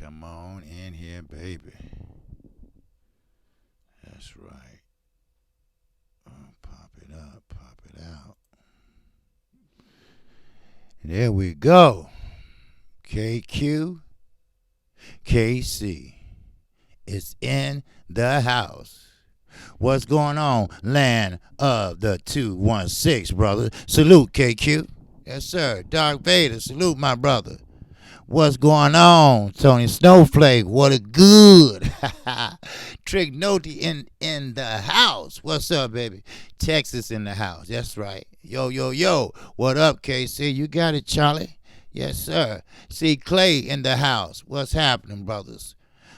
Come on in here, baby. That's right. Pop it up, pop it out. There we go. KQ, KC is in the house. What's going on, land of the 216, brother? Salute, KQ. Yes, sir. Dark Vader, salute, my brother. What's going on, Tony Snowflake? What a good Trick Noty in the house. What's up, baby? Texas in the house. That's right. Yo, yo, yo. What up, KC? You got it, Charlie. Yes, sir. See Clay in the house. What's happening, brothers?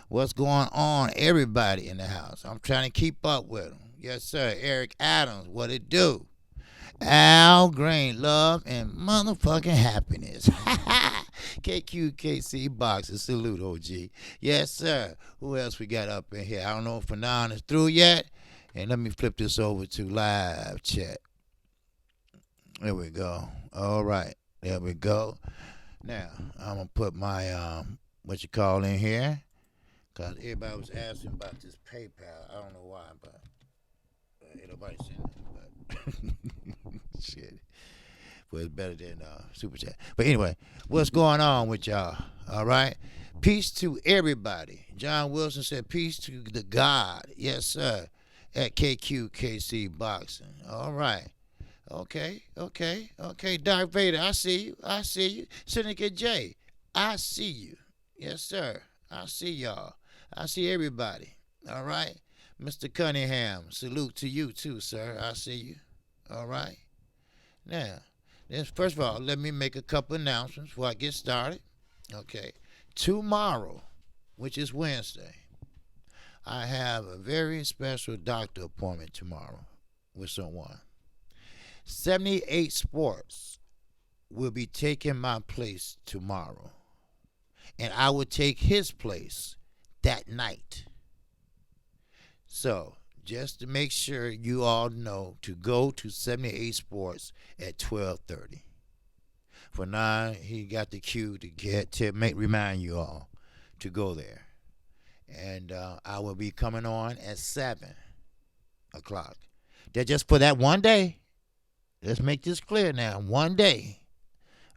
What's going on? Everybody in the house. I'm trying to keep up with them. Yes, sir. Eric Adams. What it do? Al Green, love and motherfucking happiness. KQKC boxes, salute, OG. Yes, sir. Who else we got up in here? I don't know if Fanon is through yet. And let me flip this over to live chat. There we go. All right. There we go. Now, I'm going to put my, what you call in here. Because everybody was asking about this PayPal. I don't know why, but ain't nobody seen it. But shit. Well, it's better than Super Chat. But anyway, what's going on with y'all? All right? Peace to everybody. John Wilson said, peace to the God. Yes, sir. At KQKC Boxing. All right. Okay. Dark Vader, I see you. Syndicate J, I see you. Yes, sir. I see y'all. I see everybody. All right? Mr. Cunningham, salute to you too, sir. I see you. All right? Now, first of all, let me make a couple announcements before I get started. Okay. Tomorrow, which is Wednesday, I have a very special doctor appointment tomorrow with someone. 78 Sports will be taking my place tomorrow. And I will take his place that night. So, just to make sure you all know to go to 78 Sports at 12:30. For now, he got the cue to remind you all to go there. And I will be coming on at 7 o'clock. That's just for that one day. Let's make this clear now. One day.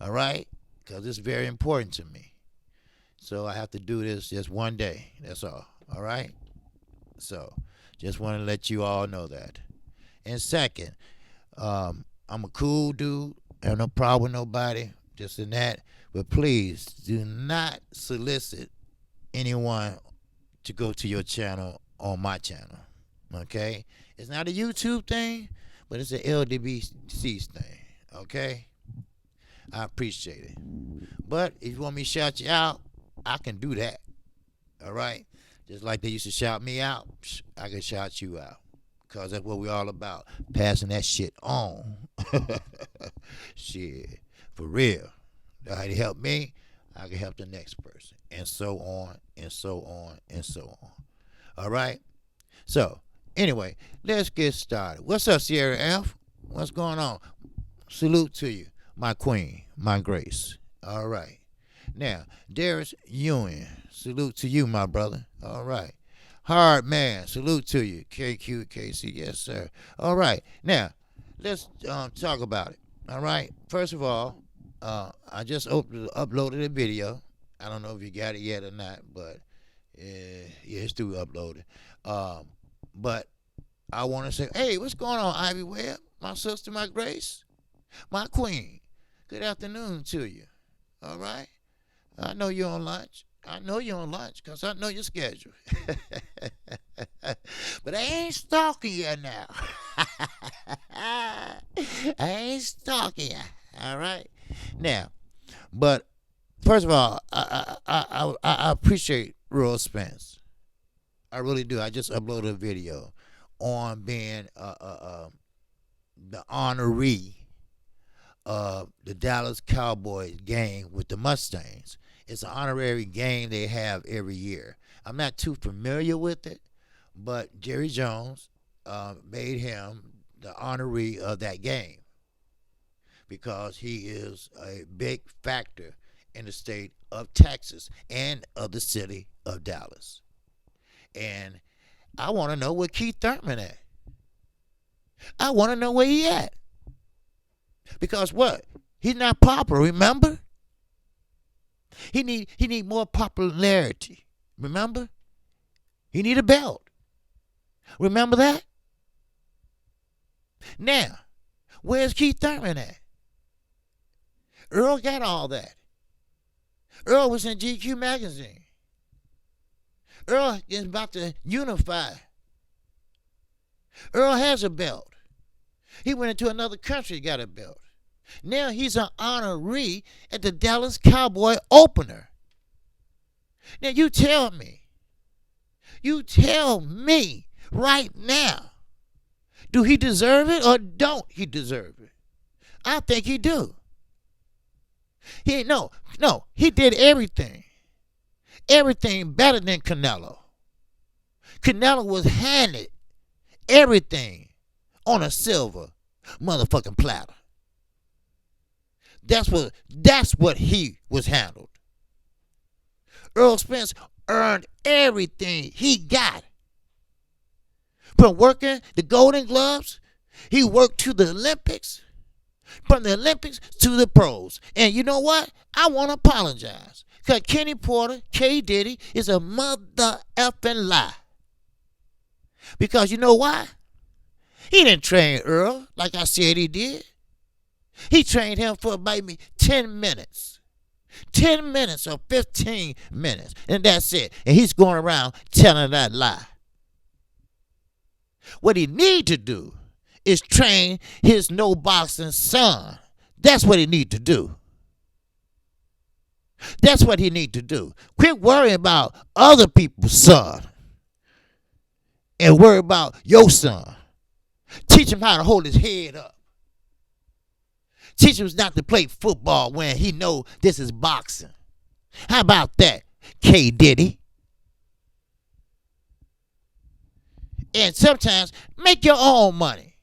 All right? Because it's very important to me. So I have to do this just one day. That's all. All right? So, just want to let you all know that. And second, I'm a cool dude. I have no problem with nobody. Just in that. But please, do not solicit anyone to go to your channel on my channel. Okay? It's not a YouTube thing, but it's an LDBC thing. Okay? I appreciate it. But if you want me to shout you out, I can do that. All right? Just like they used to shout me out, I can shout you out. Because that's what we're all about. Passing that shit on. Shit. For real. How you help me, I can help the next person. And so on, and so on, and so on. All right? So, anyway, let's get started. What's up, Sierra F? What's going on? Salute to you, my queen, my grace. All right. Now, Darius Ewing, salute to you, my brother. All right. Hard man, salute to you. KQKC, yes, sir. All right. Now, let's talk about it. All right. First of all, I just uploaded a video. I don't know if you got it yet or not, but yeah, it's still uploaded. But I want to say, hey, what's going on, Ivy Webb? My sister, my grace, my queen. Good afternoon to you. All right. I know you're on lunch. I know you're on lunch because I know your schedule. But I ain't stalking you now. I ain't stalking you. All right? Now, but first of all, I appreciate Errol Spence. I really do. I just uploaded a video on being the honoree of the Dallas Cowboys game with the Mustangs. It's an honorary game they have every year. I'm not too familiar with it, but Jerry Jones made him the honoree of that game because he is a big factor in the state of Texas and of the city of Dallas. And I want to know where Keith Thurman at. I want to know where he at. Because what? He's not popular, remember? He need more popularity. Remember? He need a belt. Remember that? Now, where's Keith Thurman at? Errol got all that. Errol was in GQ magazine. Errol is about to unify. Errol has a belt. He went into another country, got a belt. Now he's an honoree at the Dallas Cowboy opener. Now you tell me right now, do he deserve it or don't he deserve it? I think he do. He did everything. Everything better than Canelo. Canelo was handed everything on a silver motherfucking platter. That's what he was handled. Errol Spence earned everything he got. From working the Golden Gloves, he worked to the Olympics. From the Olympics to the pros. And you know what? I want to apologize. Because Kenny Porter, K. Diddy, is a mother effing lie. Because you know why? He didn't train Earl like I said he did. He trained him for maybe 10 minutes. 10 minutes or 15 minutes. And that's it. And he's going around telling that lie. What he need to do is train his no boxing son. That's what he need to do. That's what he need to do. Quit worrying about other people's son and worry about your son. Teach him how to hold his head up. Teach him not to play football when he know this is boxing. How about that, K. Diddy? And sometimes make your own money.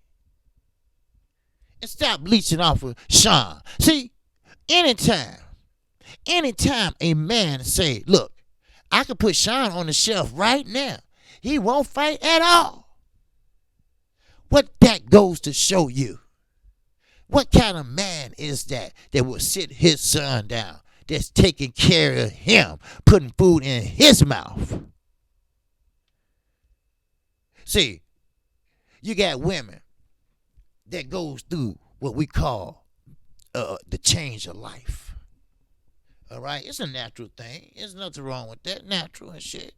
And stop leeching off of Sean. See, anytime a man say, look, I can put Sean on the shelf right now. He won't fight at all. What that goes to show you. What kind of man is that will sit his son down, that's taking care of him, putting food in his mouth? See, you got women that goes through what we call the change of life. All right? It's a natural thing. There's nothing wrong with that. Natural and shit.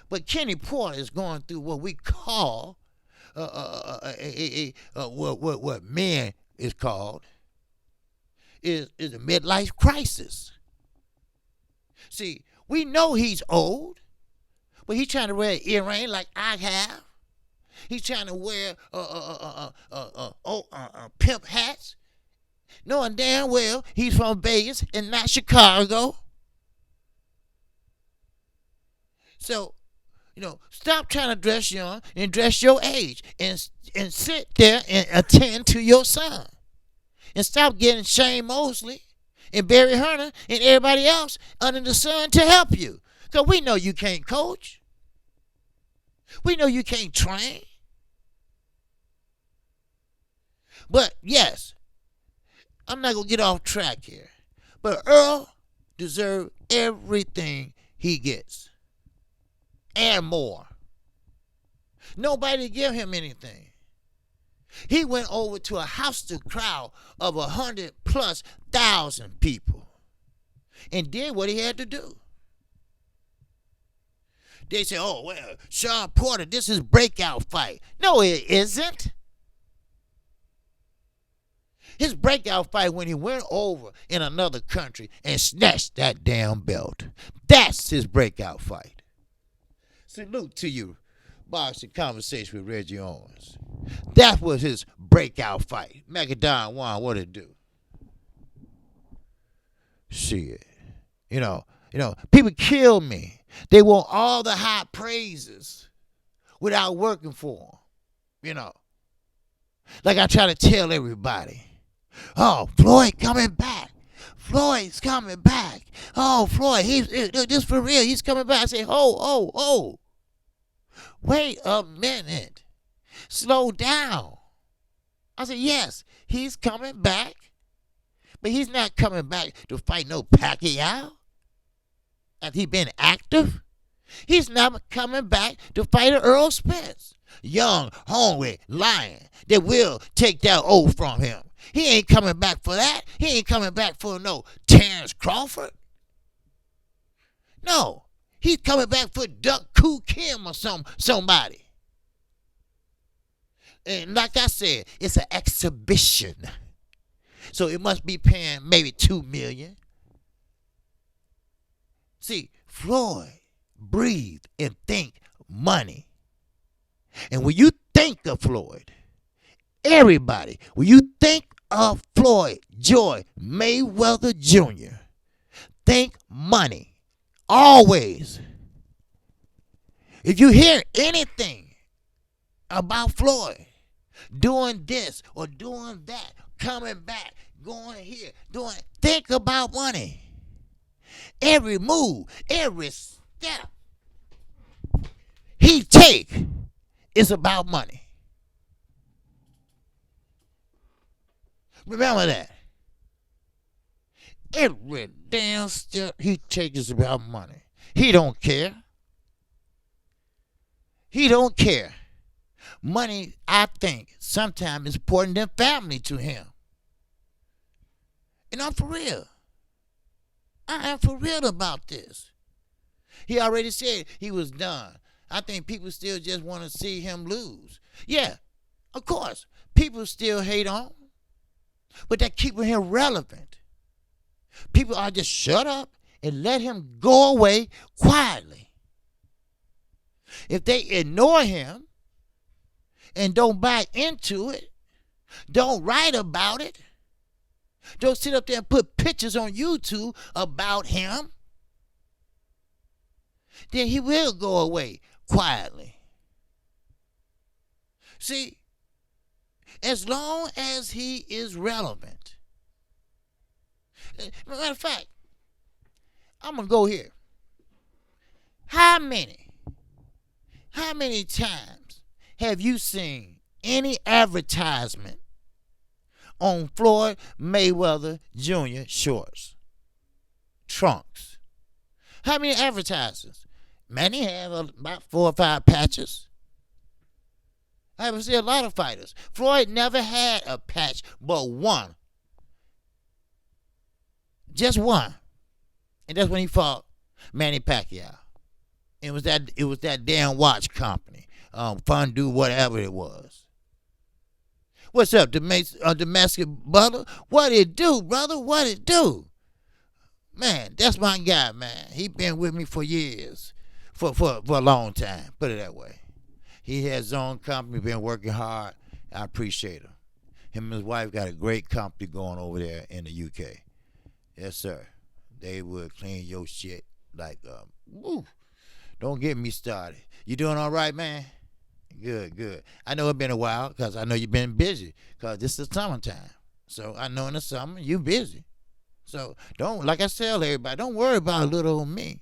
But Kenny Porter is going through what we call what men is called is a midlife crisis. See, we know he's old, but he's trying to wear an earring like I have. He's trying to wear pimp hats, knowing damn well he's from Vegas and not Chicago. So, stop trying to dress young and dress your age and sit there and attend to your son. And stop getting Shane Mosley and Barry Hunter and everybody else under the sun to help you. Because we know you can't coach. We know you can't train. But yes, I'm not going to get off track here. But Earl deserves everything he gets. And more. Nobody give him anything. He went over to a hostile crowd of 100,000+ people and did what he had to do. They say, oh, well, Sean Porter, this is breakout fight. No, it isn't. His breakout fight when he went over in another country and snatched that damn belt. That's his breakout fight. Salute to you, Boxing Conversation with Reggie Owens. That was his breakout fight. Macadon won. What it do? Shit. People kill me. They want all the high praises without working for them. Like I try to tell everybody. Oh, Floyd coming back. Floyd's coming back. Oh, Floyd, this for real. He's coming back. I say, oh. Wait a minute. Slow down. I said, yes, he's coming back. But he's not coming back to fight no Pacquiao. Has he been active? He's not coming back to fight an Errol Spence. Young, hungry lion that will take that oath from him. He ain't coming back for that. He ain't coming back for no Terrence Crawford. No. He's coming back for Duck Koo Kim or somebody. And like I said, it's an exhibition. So it must be paying maybe $2 million. See, Floyd breathe and think money. And when you think of Floyd, everybody, when you think of Floyd Joy Mayweather Jr., think money. Always. If you hear anything about Floyd doing this or doing that, coming back, going here, think about money. Every move, every step he take is about money. Remember that. Every damn step he takes is about money. He don't care. He don't care. Money, I think, sometimes is important than family to him. And I'm for real. I am for real about this. He already said he was done. I think people still just want to see him lose. Yeah, of course, people still hate on him, but they're keeping him relevant. People are just shut up and let him go away quietly. If they ignore him and don't buy into it, don't write about it, don't sit up there and put pictures on YouTube about him, then he will go away quietly. See, as long as he is relevant. Matter of fact, I'm going to go here. How many times have you seen any advertisement on Floyd Mayweather Jr. shorts, trunks? How many advertisements? Many have about 4 or 5 patches. I haven't seen a lot of fighters. Floyd never had a patch but one. Just one. And that's when he fought Manny Pacquiao. It was that damn watch company. Fondue, whatever it was. What's up, domestic brother? What it do, brother? What it do? Man, that's my guy, man. He been with me for years. For a long time. Put it that way. He has his own company, been working hard. I appreciate him. Him and his wife got a great company going over there in the UK. Yes, sir. They will clean your shit like, woo. Don't get me started. You doing all right, man? Good. I know it's been a while because I know you've been busy because this is summertime. So I know in the summer you busy. So like I tell everybody, don't worry about little old me.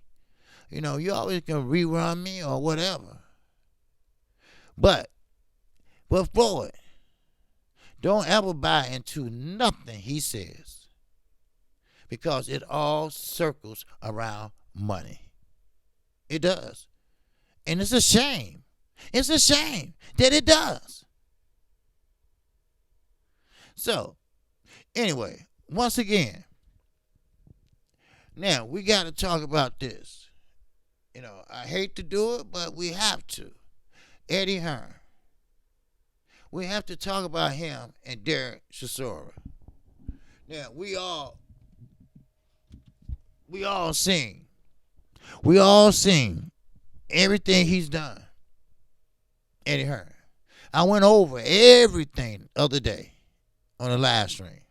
You know, you always can rerun me or whatever. But with Floyd, don't ever buy into nothing he says because it all circles around money. It does. And it's a shame. It's a shame that it does. So, anyway, once again, now we got to talk about this. You know, I hate to do it, but we have to. Eddie Hearn. We have to talk about him and Derek Chisora. Now, we all sing everything he's done. Eddie Hearn. I went over everything the other day on the live stream.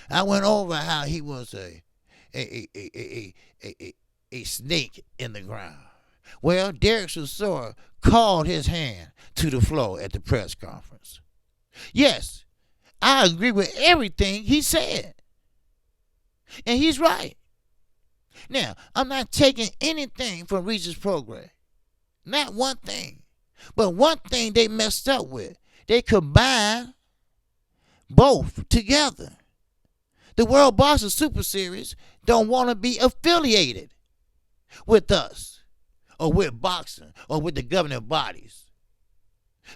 I went over how he was a snake in the ground. Well, Derek Chisora called his hand to the floor at the press conference. Yes, I agree with everything he said. And he's right. Now, I'm not taking anything from Regis' program. Not one thing. But one thing they messed up with. They combined both together. The World Boxing Super Series don't want to be affiliated with us or with boxing or with the governing bodies.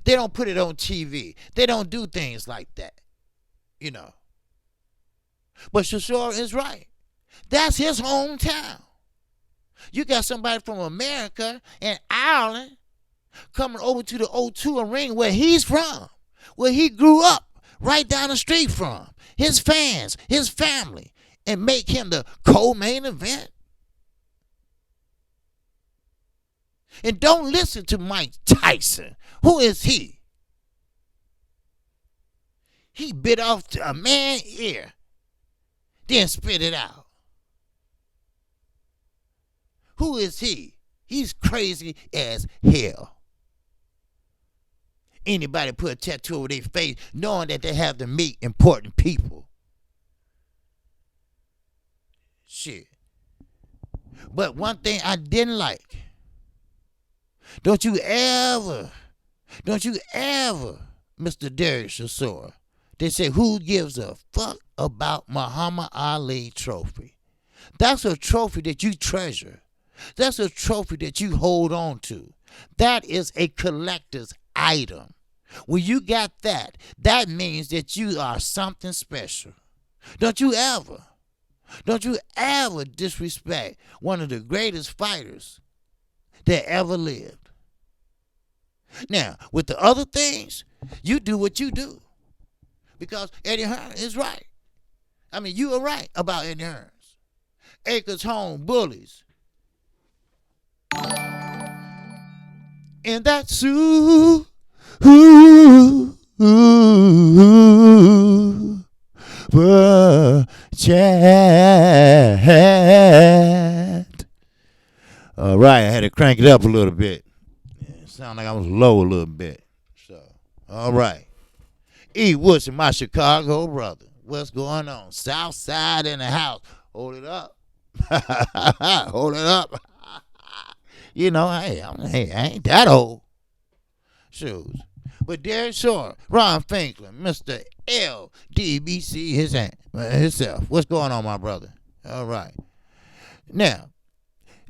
They don't put it on TV. They don't do things like that, you know. But Chisora is right. That's his hometown. You got somebody from America and Ireland coming over to the O2 Arena where he's from, where he grew up, right down the street from, his fans, his family, and make him the co-main event. And don't listen to Mike Tyson. Who is he? He bit off a man's ear, then spit it out. Who is he? He's crazy as hell. Anybody put a tattoo over their face knowing that they have to meet important people. Shit. But one thing I didn't like, don't you ever, Mr. Derek Chisora, they say, who gives a fuck about Muhammad Ali trophy? That's a trophy that you treasure. That's a trophy that you hold on to. That is a collector's item. When you got that, that means that you are something special. Don't you ever disrespect one of the greatest fighters that ever lived. Now, with the other things, you do what you do. Because Eddie Hearn is right. I mean, you are right about Eddie Hearns. Acres Home Bullies. And that's who chat. All right, I had to crank it up a little bit. It sounded like I was low a little bit. So, all right. E. Woodson, my Chicago brother. What's going on? South side in the house. Hold it up. Hold it up. You know, hey, I ain't that old. Shoes. But Derek Shore, Ron Finkler, Mr. LDBC, himself. What's going on, my brother? All right. Now,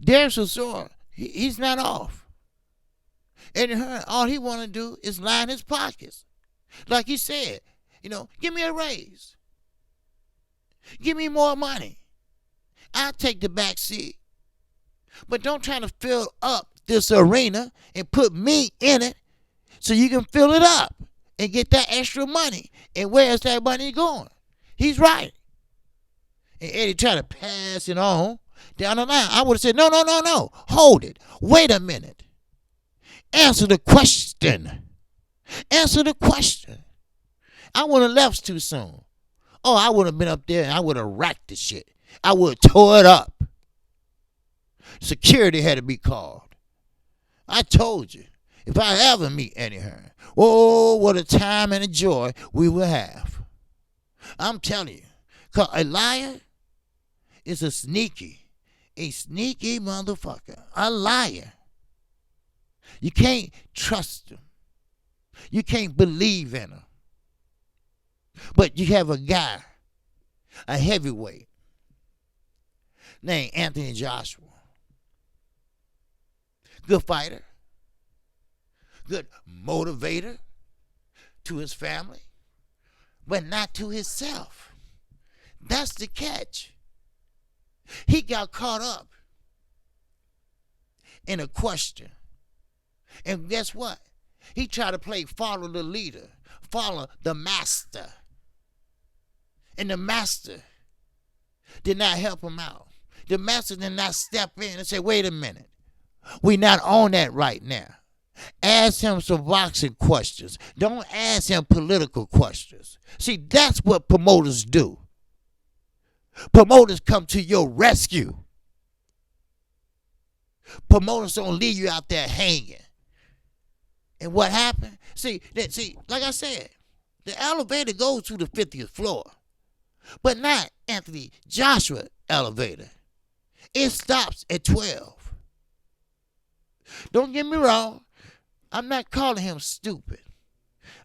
Derek Shore, he's not off. Eddie Hearn, all he want to do is line his pockets. Like he said, you know, give me a raise. Give me more money. I'll take the back seat. But don't try to fill up this arena and put me in it so you can fill it up and get that extra money. And where's that money going? He's right. And Eddie tried to pass it on down the line. I would have said, no. Hold it. Wait a minute. Answer the question. Answer the question. I wouldn't have left too soon. Oh, I would have been up there and I would have racked the shit. I would have tore it up. Security had to be called. I told you, if I ever meet Eddie Hearn, oh, what a time and a joy we will have. I'm telling you, because a liar is a sneaky motherfucker. A liar. You can't trust him. You can't believe in him. But you have a guy, a heavyweight, named Anthony Joshua. Good fighter. Good motivator to his family, but not to himself. That's the catch. He got caught up in a question. And guess what? He tried to play follow the leader, follow the master. And the master did not help him out. The master did not step in and say, wait a minute. We're not on that right now. Ask him some boxing questions. Don't ask him political questions. See, that's what promoters do. Promoters come to your rescue. Promoters don't leave you out there hanging. And what happened? See, like I said, the elevator goes to the 50th floor. but not Anthony Joshua elevator. It stops at 12. Don't get me wrong. I'm not calling him stupid.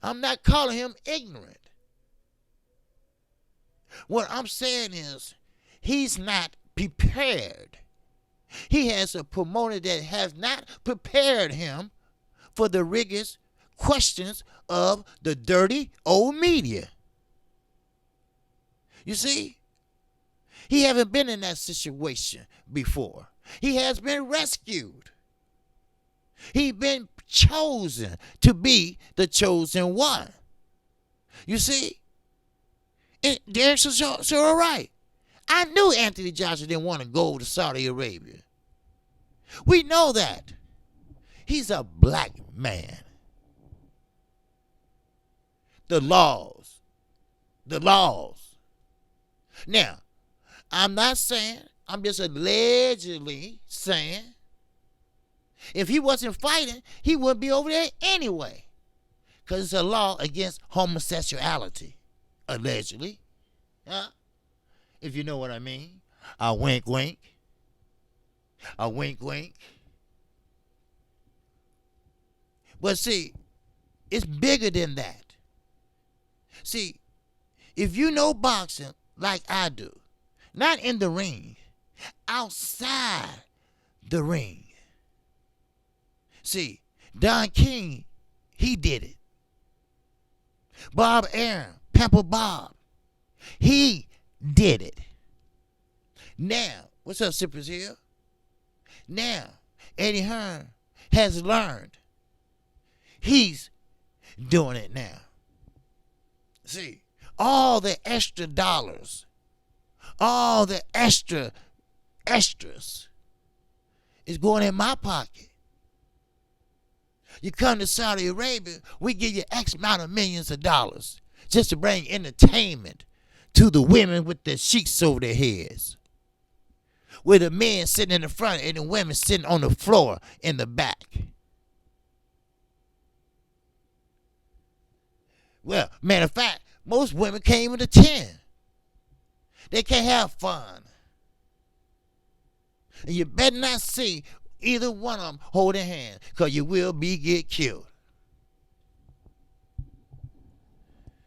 I'm not calling him ignorant. What I'm saying is he's not prepared. He has a promoter that has not prepared him for the rigorous questions of the dirty old media. You see? He haven't been in that situation before. He has been rescued. He's been chosen to be the chosen one. You see? And Derek's so all right. I knew Anthony Joshua didn't want to go to Saudi Arabia. We know that. He's a black man. The laws. Now, I'm not saying, I'm just allegedly saying, if he wasn't fighting, he wouldn't be over there anyway. Because it's a law against homosexuality, allegedly. Huh? If you know what I mean. A wink, wink. A wink, wink. But see, it's bigger than that. See, if you know boxing like I do, not in the ring, outside the ring. See, Don King, he did it. Bob Arum, Pamper Bob, he did it. Now, what's up, Sippers here? Now, Eddie Hearn has learned. He's doing it now. See, all the extra dollars, all the extras is going in my pocket. You come to Saudi Arabia, we give you X amount of millions of dollars just to bring entertainment to the women with the sheets over their heads. With the men sitting in the front and the women sitting on the floor in the back. Well, matter of fact, most women can't even attend. They can't have fun. And you better not see either one of them holding hands, because you will get killed.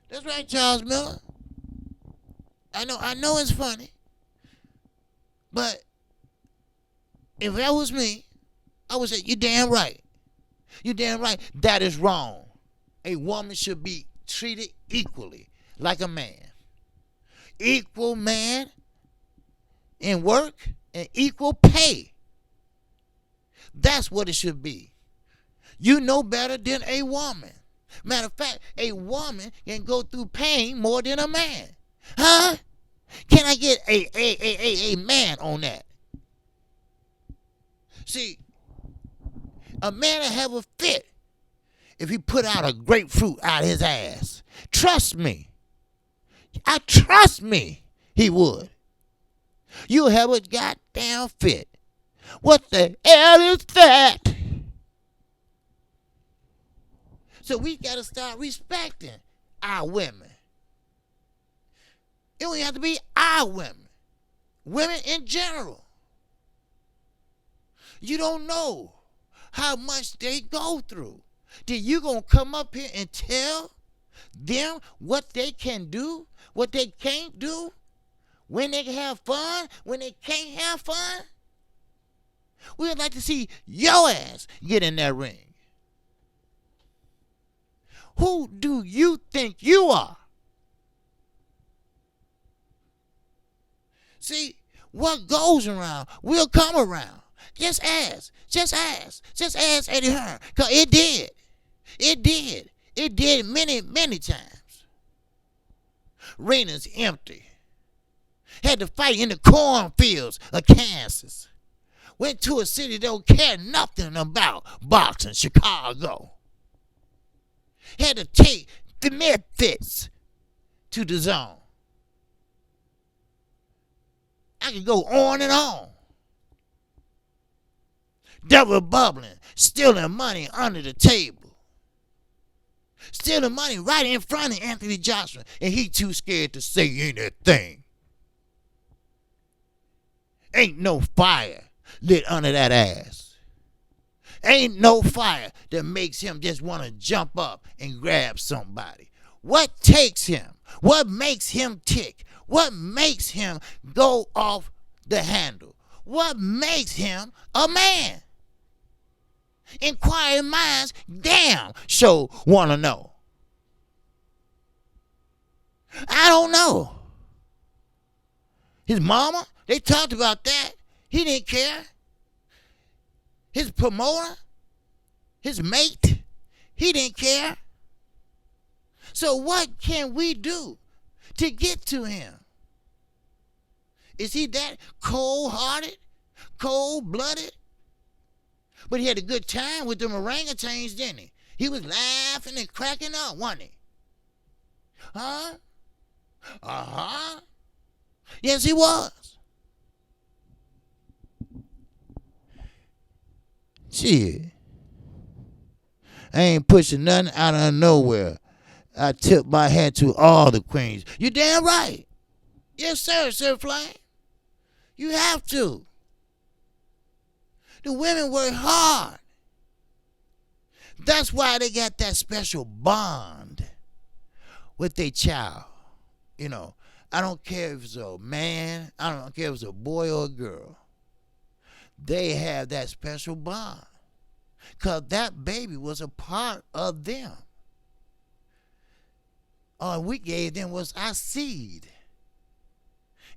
That's right, Charles Miller. I know it's funny. But if that was me, I would say, you're damn right. You're damn right. That is wrong. A woman should be treated equally like a man. Equal man in work and equal pay. That's what it should be. You know better than a woman. Matter of fact, a woman can go through pain more than a man. Huh? Can I get a man on that? See, a man will have a fit if he put out a grapefruit out of his ass. Trust me. Trust me, he would. You'll have a goddamn fit. What the hell is that? So we got to start respecting our women. It don't have to be our women. Women in general. You don't know how much they go through. Then you going to come up here and tell them what they can do, what they can't do, when they can have fun, when they can't have fun? We'd like to see your ass get in that ring. Who do you think you are? See, what goes around will come around. Just ask. Just ask Eddie Hearn. Because it did. It did many, many times. Arenas empty. Had to fight in the cornfields of Kansas. Went to a city that don't care nothing about boxing, Chicago. Had to take the Misfits to the zone. I could go on and on. Double bubbling, stealing money under the table. Stealing money right in front of Anthony Joshua, and he too scared to say anything. Ain't no fire lit under that ass. Ain't no fire that makes him just want to jump up and grab somebody. What takes him? What makes him tick? What makes him go off the handle? What makes him a man? Inquiring minds damn sure want to know. I don't know. His mama, they talked about that. He didn't care. His promoter, his mate, he didn't care. So what can we do to get to him? Is he that cold-hearted, cold-blooded? But he had a good time with them orangutans, didn't he? He was laughing and cracking up, wasn't he? Huh? Uh-huh. Yes, he was. Shit. I ain't pushing nothing out of nowhere. I tip my hat to all the queens. You damn right. Yes, sir, Sir Flame. You have to. The women work hard. That's why they got that special bond with their child. You know, I don't care if it's a man, I don't care if it's a boy or a girl. They have that special bond. Because that baby was a part of them. All we gave them was our seed.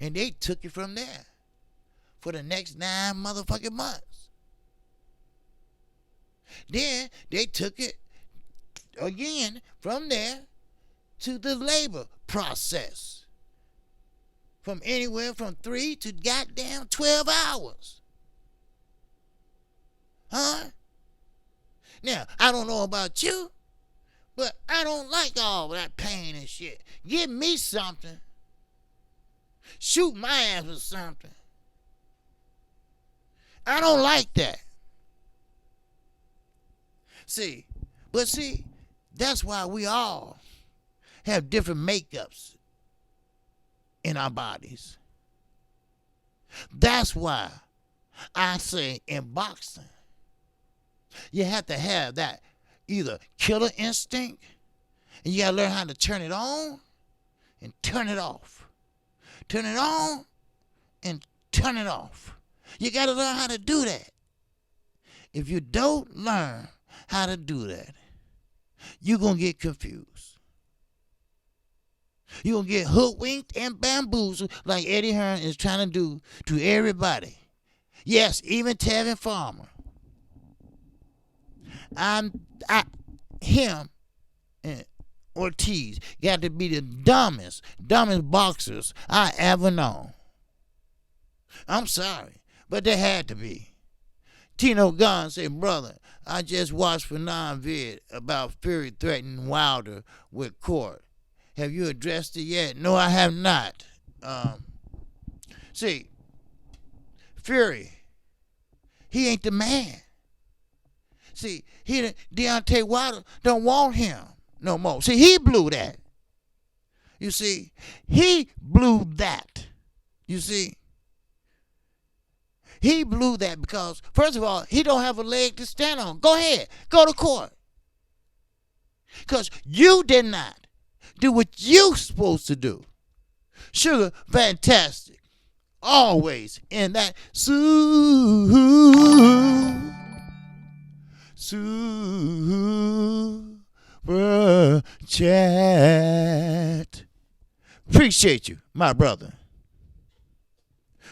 And they took it from there for the next 9 motherfucking months. Then they took it again from there to the labor process. From anywhere from 3 to goddamn 12 hours. Huh? Now, I don't know about you, but I don't like all that pain and shit. Give me something. Shoot my ass with something. I don't like that. See, that's why we all have different makeups in our bodies. That's why I say in boxing, you have to have that either killer instinct, and you gotta learn how to turn it on and turn it off. Turn it on and turn it off. You gotta learn how to do that. If you don't learn how to do that, you're gonna get confused. You're gonna get hoodwinked and bamboozled like Eddie Hearn is trying to do to everybody. Yes, even Tevin Farmer. Him and Ortiz got to be the dumbest boxers I ever known. I'm sorry, but they had to be. Tino Gunn said, brother, I just watched Fanon vid about Fury threatening Wilder with court. Have you addressed it yet? No, I have not. See, Fury, he ain't the man. See, Deontay Wilder don't want him no more. See, he blew that. You see, he blew that. You see, he blew that because, first of all, he don't have a leg to stand on. Go ahead, go to court. Because you did not do what you supposed to do. Sugar, fantastic. Always in that super chat. Appreciate you, my brother.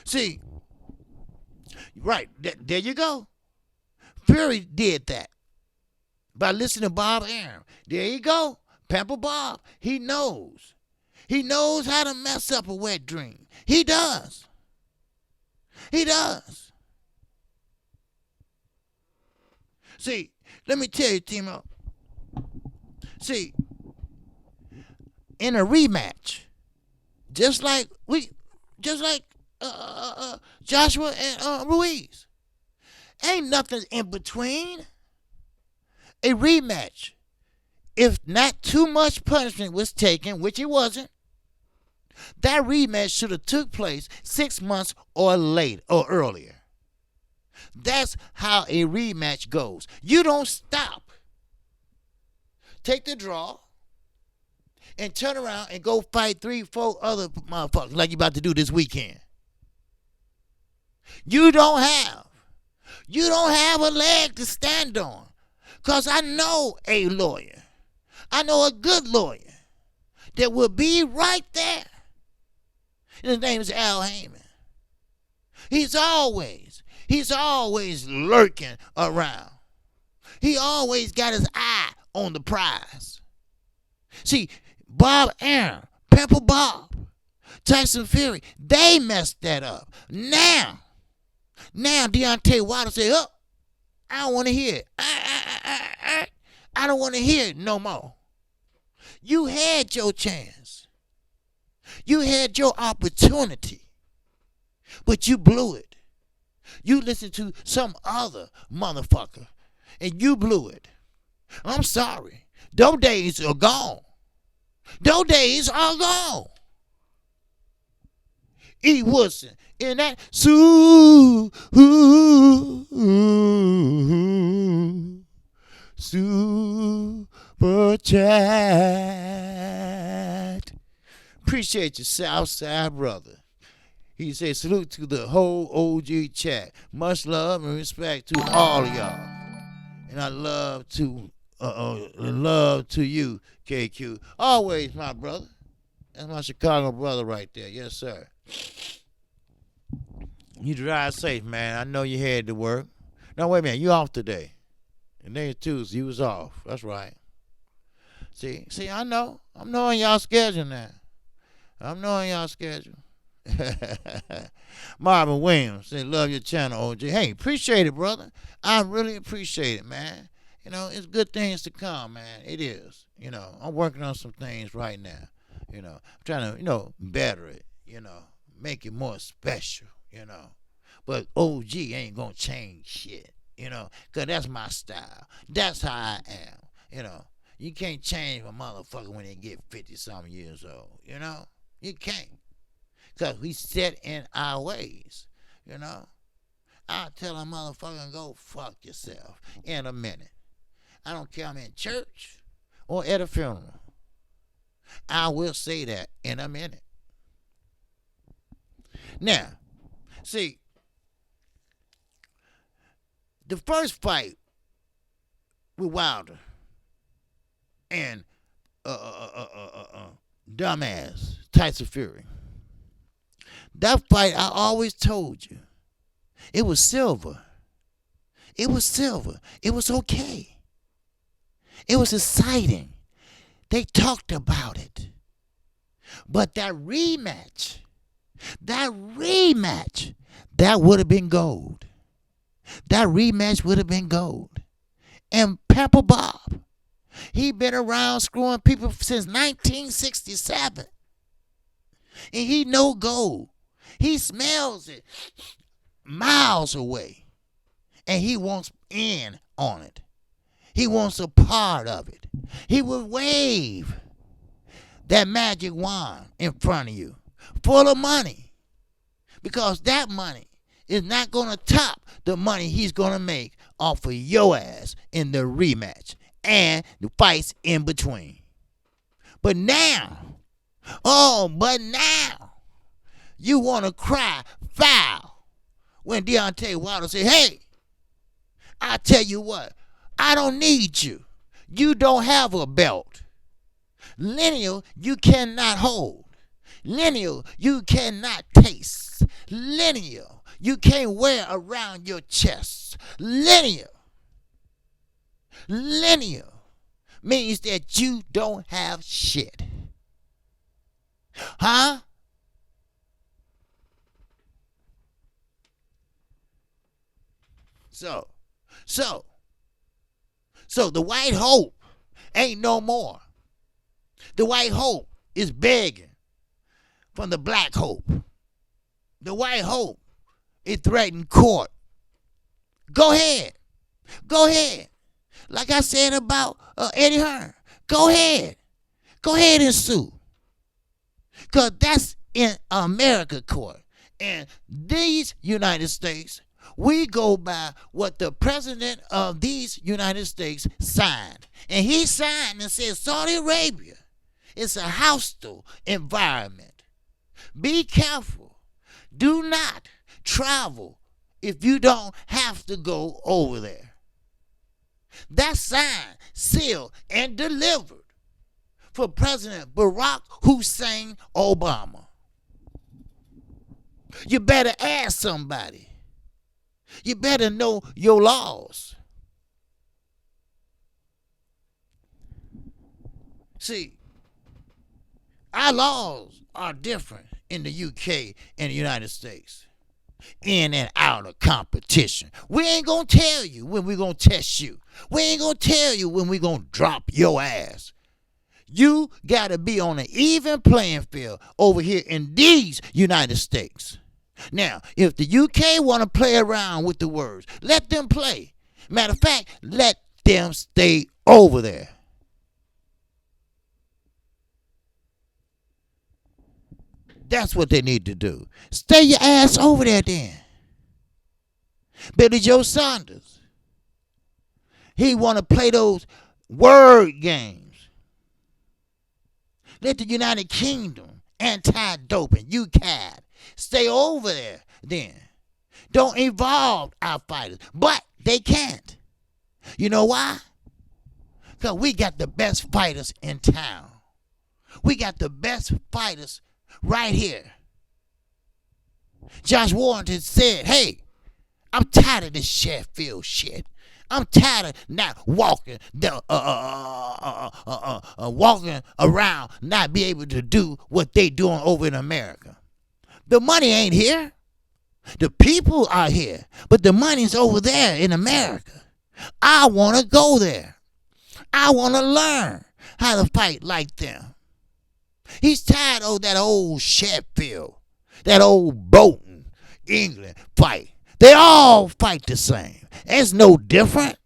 See, right, there you go. Fury did that by listening to Bob Arum. There you go. Pamper Bob, he knows. He knows how to mess up a wet dream. He does. He does. See, let me tell you, Timo. See, in a rematch, just like Joshua and Ruiz, ain't nothing in between. A rematch if not too much punishment was taken, which it wasn't, that rematch should have took place 6 months or later or earlier. That's how a rematch goes. You don't stop. Take the draw and turn around and go fight 3-4 other motherfuckers like you about to do this weekend. You don't have a leg to stand on. Because I know a lawyer. I know a good lawyer that will be right there. And his name is Al Heyman. He's always lurking around. He always got his eye on the prize. See, Bob Arum, Pimple Bob, Tyson Fury, they messed that up. Now Deontay Wilder say, oh, I don't want to hear it. I don't want to hear it no more. You had your chance. You had your opportunity, but you blew it. You listened to some other motherfucker, and you blew it. I'm sorry. Those days are gone. Those days are gone. E. Woodson in that super chat. Appreciate you, Southside brother. He said, salute to the whole OG chat. Much love and respect to all of y'all. And I love to you, KQ. Always, my brother. That's my Chicago brother right there. Yes, sir. You drive safe, man. I know you headed to work. No, wait a minute. You off today. And then Tuesday, you was off. That's right. See, I know. I'm knowing y'all schedule now. I'm knowing y'all schedule. Marvin Williams said, love your channel, OJ. Hey, appreciate it, brother. I really appreciate it, man. You know, it's good things to come, man. It is. You know, I'm working on some things right now. You know, I'm trying to, better it, make it more special, But OG ain't going to change shit, because that's my style. That's how I am, You can't change a motherfucker when they get 50-something years old, You can't. Because we set in our ways, I'll tell a motherfucker, go fuck yourself in a minute. I don't care if I'm in church or at a funeral. I will say that in a minute. Now, see, the first fight with Wilder and dumbass Tyson Fury, that fight, I always told you, it was silver. It was silver. It was okay. It was exciting. They talked about it. But that rematch, that would have been gold. That rematch would have been gold. And Pepper Bob, he been around screwing people since 1967. And he know gold. He smells it miles away. And he wants in on it. He wants a part of it. He would wave that magic wand in front of you full of money, because that money is not going to top the money he's going to make off of your ass in the rematch and the fights in between. But now, you want to cry foul when Deontay Wilder say, hey, I tell you what, I don't need you. You don't have a belt. Lineal, you cannot hold. Lineal, you cannot taste. Lineal, you can't wear around your chest. Lineal means that you don't have shit. Huh? So the white hope ain't no more. The white hope is begging from the black hope. The white hope is threatening court. Go ahead. Like I said about Eddie Hearn. Go ahead. Go ahead and sue. Because that's in America court. And these United States, we go by what the president of these United States signed. And he signed and said Saudi Arabia is a hostile environment. Be careful. Do not travel if you don't have to go over there. That's signed, sealed, and delivered for President Barack Hussein Obama. You better ask somebody. You better know your laws. See, our laws are different in the UK and the United States. In and out of competition. We ain't gonna tell you when we gonna test you. We ain't gonna tell you when we gonna drop your ass. You gotta be on an even playing field over here in these United States. Now, if the UK wanna play around with the words, let them play. Matter of fact, let them stay over there. That's what they need to do. Stay your ass over there then. Billy Joe Saunders. He want to play those word games. Let the United Kingdom, anti-doping, UCAD, stay over there then. Don't involve our fighters. But they can't. You know why? Because we got the best fighters in town. We got the best fighters right here. Josh Warrington said, hey, I'm tired of this Sheffield shit. I'm tired of not walking around, not be able to do what they doing over in America. The money ain't here. The people are here, but the money's over there in America. I want to go there. I want to learn how to fight like them. He's tired of that old Sheffield, that old Bolton, England fight. They all fight the same. It's no different.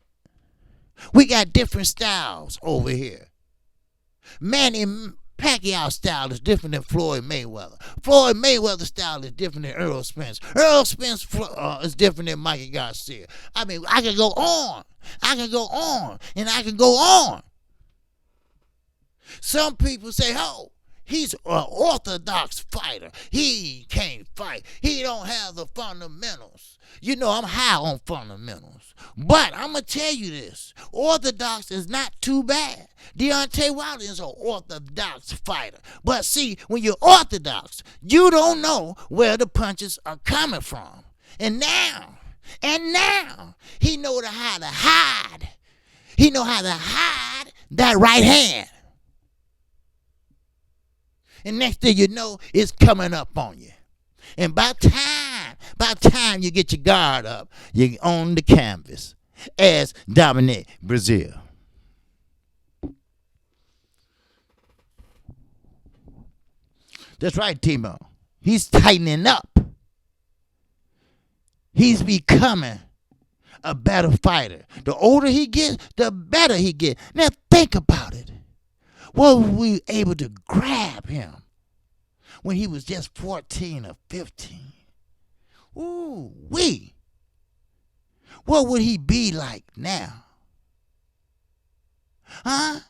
We got different styles over here. Manny Pacquiao style is different than Floyd Mayweather. Floyd Mayweather style is different than Errol Spence. Errol Spence is different than Mikey Garcia. I mean, I can go on. I can go on. And I can go on. Some people say, oh, he's an orthodox fighter. He can't fight. He don't have the fundamentals. You know, I'm high on fundamentals. But I'm going to tell you this. Orthodox is not too bad. Deontay Wilder is an orthodox fighter. But see, when you're orthodox, you don't know where the punches are coming from. And now, he knows how to hide. He knows how to hide that right hand. And next thing you know, it's coming up on you. And by time you get your guard up, you're on the canvas as Dominic Brazil. That's right, Timo. He's tightening up. He's becoming a better fighter. The older he gets, the better he gets. Now think about it. Were we able to grab him when he was just 14 or 15? Ooh, what would he be like now? Huh?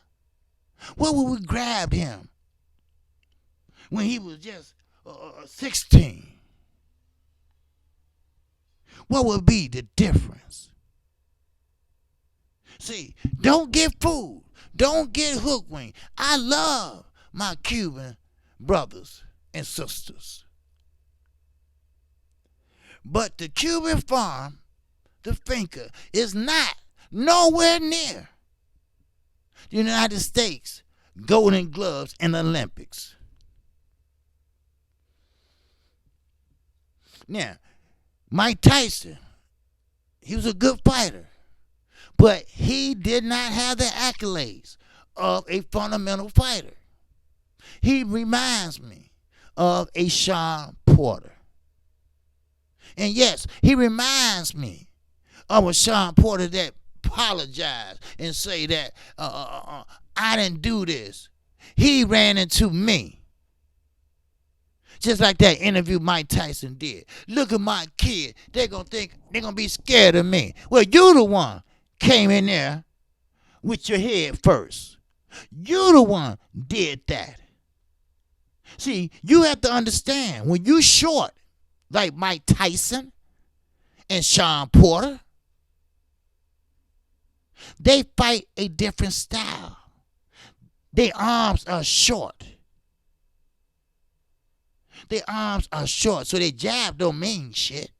What would we grab him when he was just 16? What would be the difference? See, don't get fooled. Don't get hookwinked. I love my Cuban brothers and sisters. But the Cuban farm, the finca, is not nowhere near the United States Golden Gloves in the Olympics. Now, Mike Tyson, he was a good fighter, but he did not have the accolades of a fundamental fighter. He reminds me of a Sean Porter. And yes, he reminds me of a Sean Porter that apologize and say that I didn't do this. He ran into me. Just like that interview Mike Tyson did. Look at my kid. They're going to be scared of me. Well, you the one came in there with your head first. You the one did that. See, you have to understand, when you short, like Mike Tyson and Sean Porter, they fight a different style. Their arms are short. Their arms are short, so their jab don't mean shit.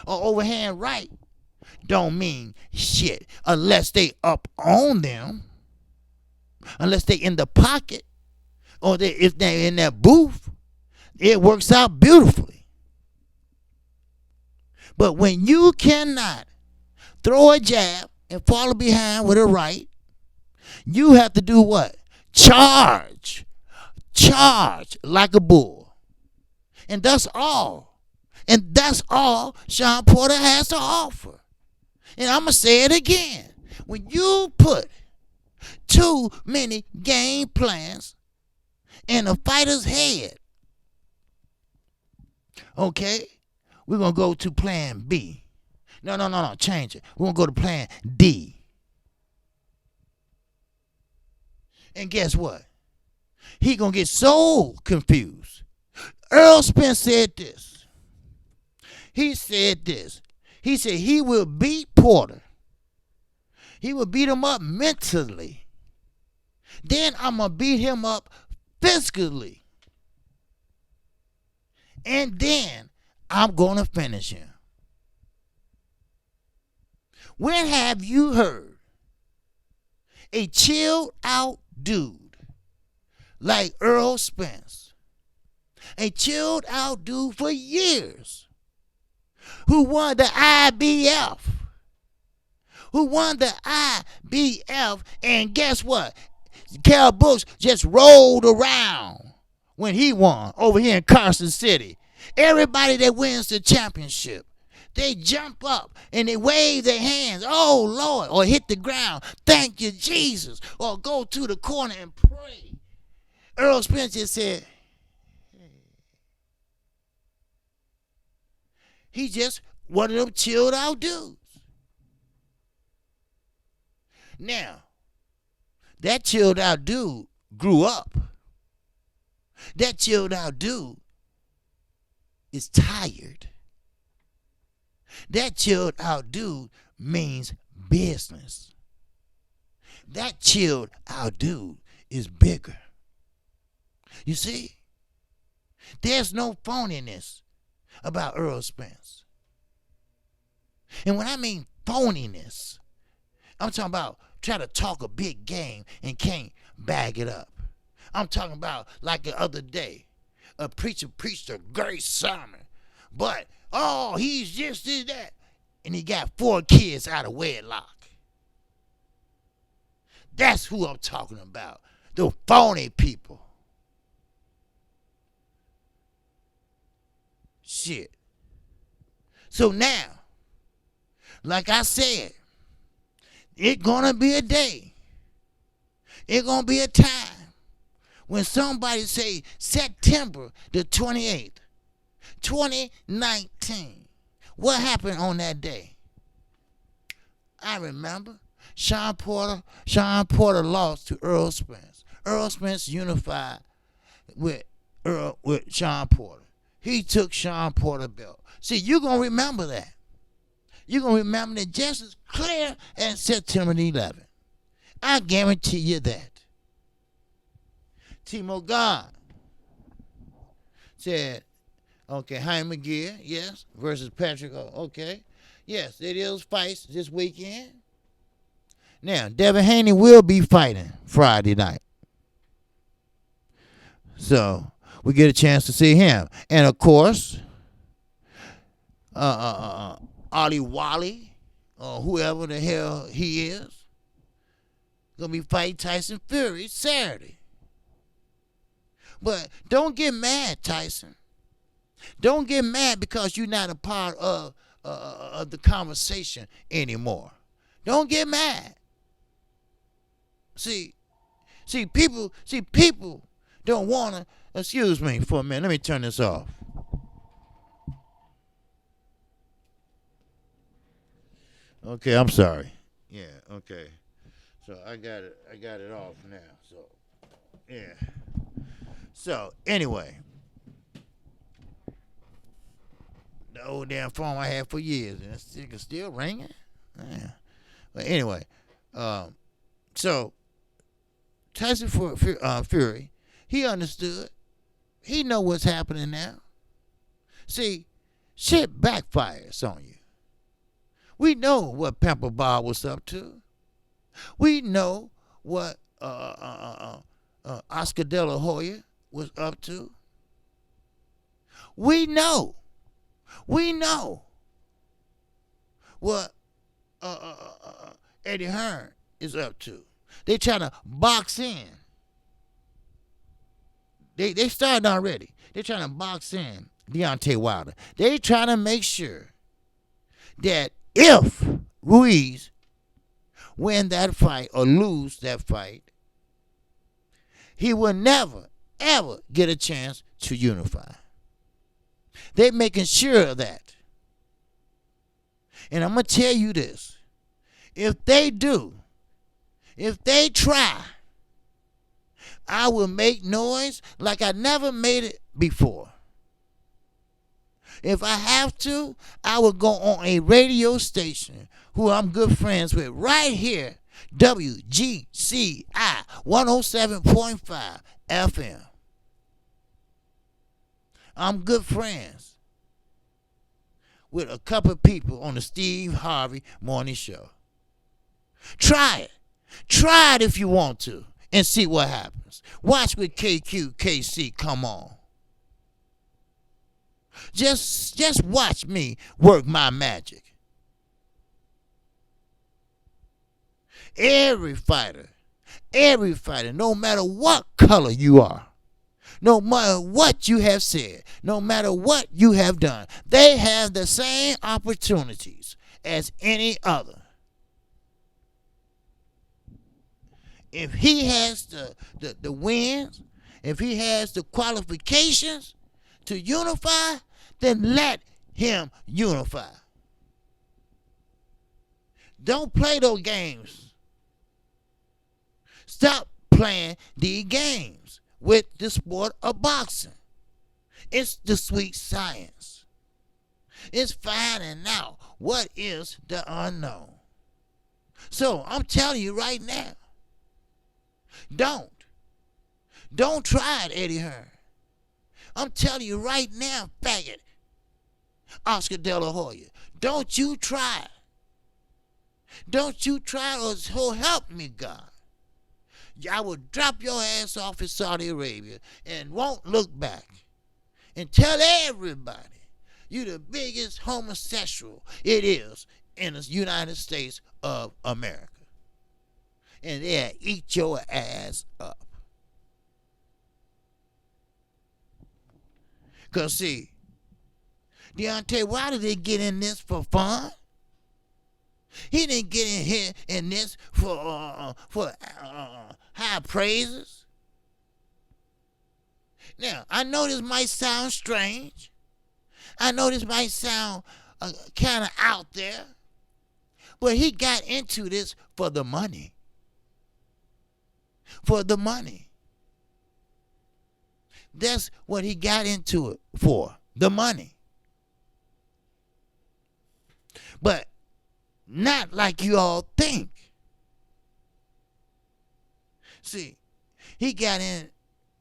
Or overhand right don't mean shit unless they up on them, unless they in the pocket, or if they're in that booth. It works out beautifully. But when you cannot throw a jab and follow behind with a right, you have to do what? Charge like a bull. And that's all. And that's all Sean Porter has to offer. And I'm going to say it again. When you put too many game plans in a fighter's head, okay, we're going to go to plan B. No, change it. We're going to go to plan D. And guess what? He going to get so confused. Errol Spence said this. He said this. He said he will beat Porter. He will beat him up mentally. Then I'm going to beat him up physically. And then I'm going to finish him. When have you heard a chilled out dude like Errol Spence, a chilled out dude for years, who won the IBF, and guess what? Cal Brooks just rolled around when he won over here in Carson City. Everybody that wins the championship, they jump up and they wave their hands, oh Lord, or hit the ground, thank you Jesus, or go to the corner and pray. Errol Spence just said, hey. He just one of them chilled out dudes. Now, that chilled out dude grew up. That chilled out dude is tired. That chilled out dude means business. That chilled out dude is bigger. You see? There's no phoniness about Errol Spence. And when I mean phoniness, I'm talking about trying to talk a big game and can't bag it up. I'm talking about like the other day, a preacher preached a great sermon, but, oh, he's just did that. And he got 4 kids out of wedlock. That's who I'm talking about. The phony people. Shit. So now, like I said, it's gonna be a day. It's gonna be a time when somebody say September the 28th, 2019. What happened on that day? I remember Sean Porter lost to Errol Spence. Errol Spence unified with Sean Porter. He took Sean Porter's belt. See, you're going to remember that. You're going to remember that just as clear as September the 11th. I guarantee you that. Timo Gunn said, okay, Jaime McGear, yes, versus Patrick, okay. Yes, it is fights this weekend. Now, Devin Haney will be fighting Friday night. So, we get a chance to see him. And, of course, Ali Wally, or whoever the hell he is, going to be fighting Tyson Fury Saturday. But don't get mad, Tyson. Don't get mad because you're not a part of of the conversation anymore. Don't get mad. See, people don't want to. Excuse me for a minute. Let me turn this off. Okay, I'm sorry. Yeah, okay. So I got it off now. So yeah. So anyway, the old damn phone I had for years and it's still ringing. Yeah. But anyway, so Tyson Fury, he understood. He know what's happening now. See, shit backfires on you. We know what Pamper Bob was up to. We know what Oscar De La Hoya was up to. We know what Eddie Hearn is up to. They trying to box in. They started already. They trying to box in Deontay Wilder. They trying to make sure that if Ruiz win that fight or lose that fight, he will never, ever get a chance to unify. They're making sure of that. And I'm going to tell you this. If they try, I will make noise like I never made it before. If I have to, I will go on a radio station who I'm good friends with right here, WGCI 107.5 FM. I'm good friends with a couple of people on the Steve Harvey Morning Show. Try it. Try it if you want to and see what happens. Watch with KC come on. Just watch me work my magic. Every fighter, no matter what color you are, no matter what you have said, no matter what you have done, they have the same opportunities as any other. If he has the wins, if he has the qualifications to unify, then let him unify. Don't play those games. Stop playing these games with the sport of boxing. It's the sweet science. It's finding out what is the unknown. So I'm telling you right now, don't try it, Eddie Hearn. I'm telling you right now, faggot, Oscar De La Hoya, don't you try. Don't you try, or so help me God. I will drop your ass off in Saudi Arabia and won't look back and tell everybody you the biggest homosexual it is in the United States of America. And they'll eat your ass up. Because, see, Deontay Wilder didn't get in this for fun. He didn't get in here in this for high praises. Now, I know this might sound strange. I know this might sound kind of out there. But he got into this for the money. For the money. That's what he got into it for, the money. But not like you all think. See, he got in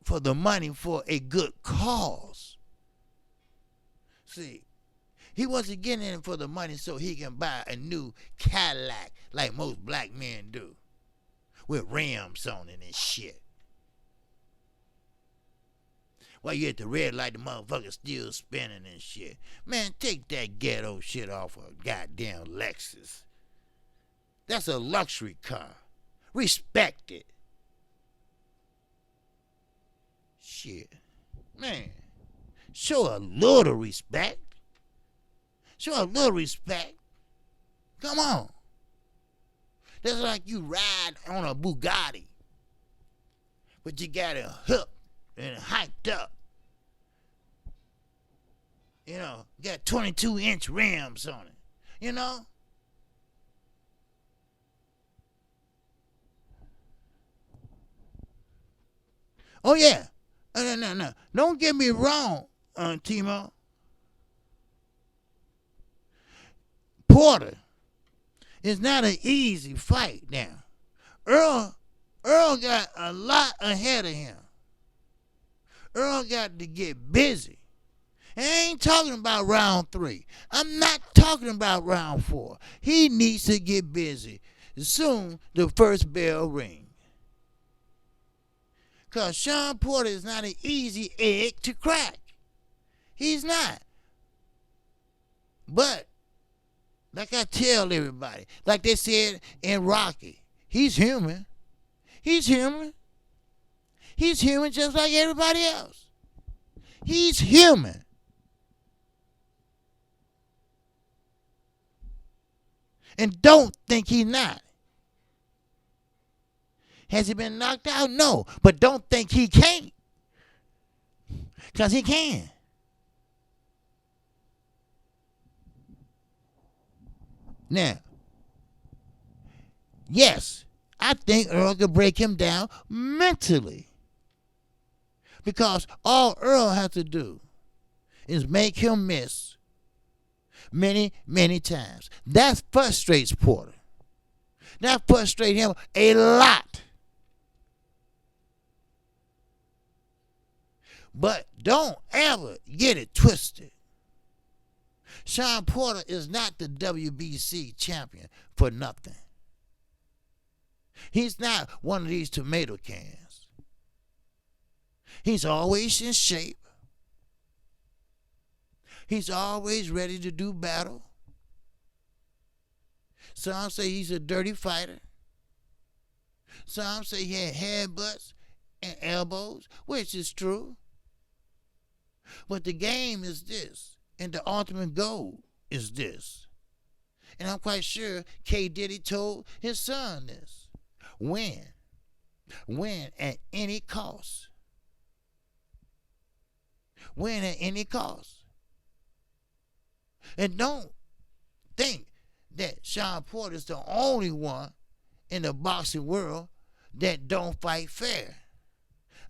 for the money for a good cause. See, he wasn't getting in for the money so he can buy a new Cadillac like most black men do, with rims on it and shit. While you at the red light, the motherfucker still spinning and shit. Man, take that ghetto shit off a goddamn Lexus. That's a luxury car. Respect it. Shit. Man, show a little respect. Show a little respect. Come on. That's like you ride on a Bugatti, but you got it hooked and hyped up. You know, got 22-inch rims on it. You know? Oh, yeah. No. Don't get me wrong, Timo. Porter is not an easy fight now. Earl got a lot ahead of him. Earl got to get busy. I ain't talking about round 3. I'm not talking about round 4. He needs to get busy. Soon the first bell rings. Because Sean Porter is not an easy egg to crack. He's not. But, like I tell everybody, like they said in Rocky, he's human. He's human. He's human just like everybody else. He's human. And don't think he's not. Has he been knocked out? No. But don't think he can't. Because he can. Now, yes, I think Earl could break him down mentally. Because all Earl has to do is make him miss many, many times. That frustrates Porter. That frustrates him a lot. But don't ever get it twisted. Sean Porter is not the WBC champion for nothing. He's not one of these tomato cans. He's always in shape. He's always ready to do battle. Some say he's a dirty fighter. Some say he had headbutts and elbows, which is true. But the game is this, and the ultimate goal is this. And I'm quite sure K. Diddy told his son this. Win. Win at any cost. Win at any cost. And don't think that Sean Porter is the only one in the boxing world that don't fight fair.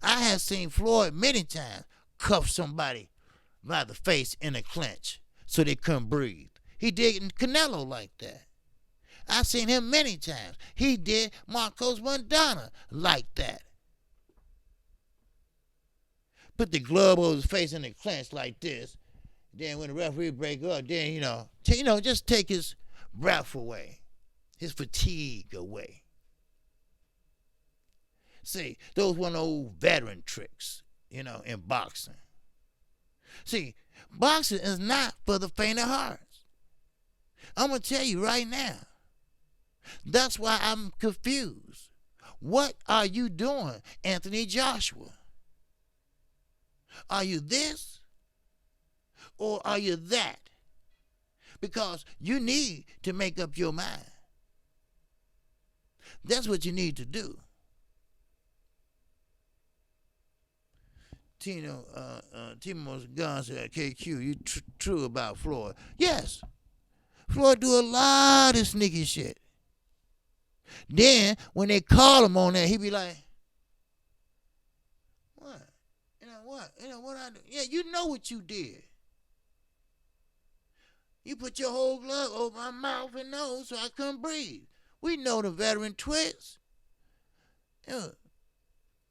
I have seen Floyd many times cuff somebody by the face in a clinch so they couldn't breathe. He did Canelo like that. I've seen him many times. He did Marcos Montana like that. Put the glove over his face in the clinch like this. Then when the referee break up, then, just take his breath away, his fatigue away. See, those one old veteran tricks, in boxing. See, boxing is not for the faint of heart. I'm going to tell you right now. That's why I'm confused. What are you doing, Anthony Joshua? Are you this or are you that? Because you need to make up your mind. That's what you need to do. Timo's gun said, KQ, you true about Floyd. Yes, Floyd do a lot of sneaky shit. Then, when they call him on that, he be like, what? What I do? Yeah, you know what you did. You put your whole glove over my mouth and nose so I couldn't breathe. We know the veteran twits.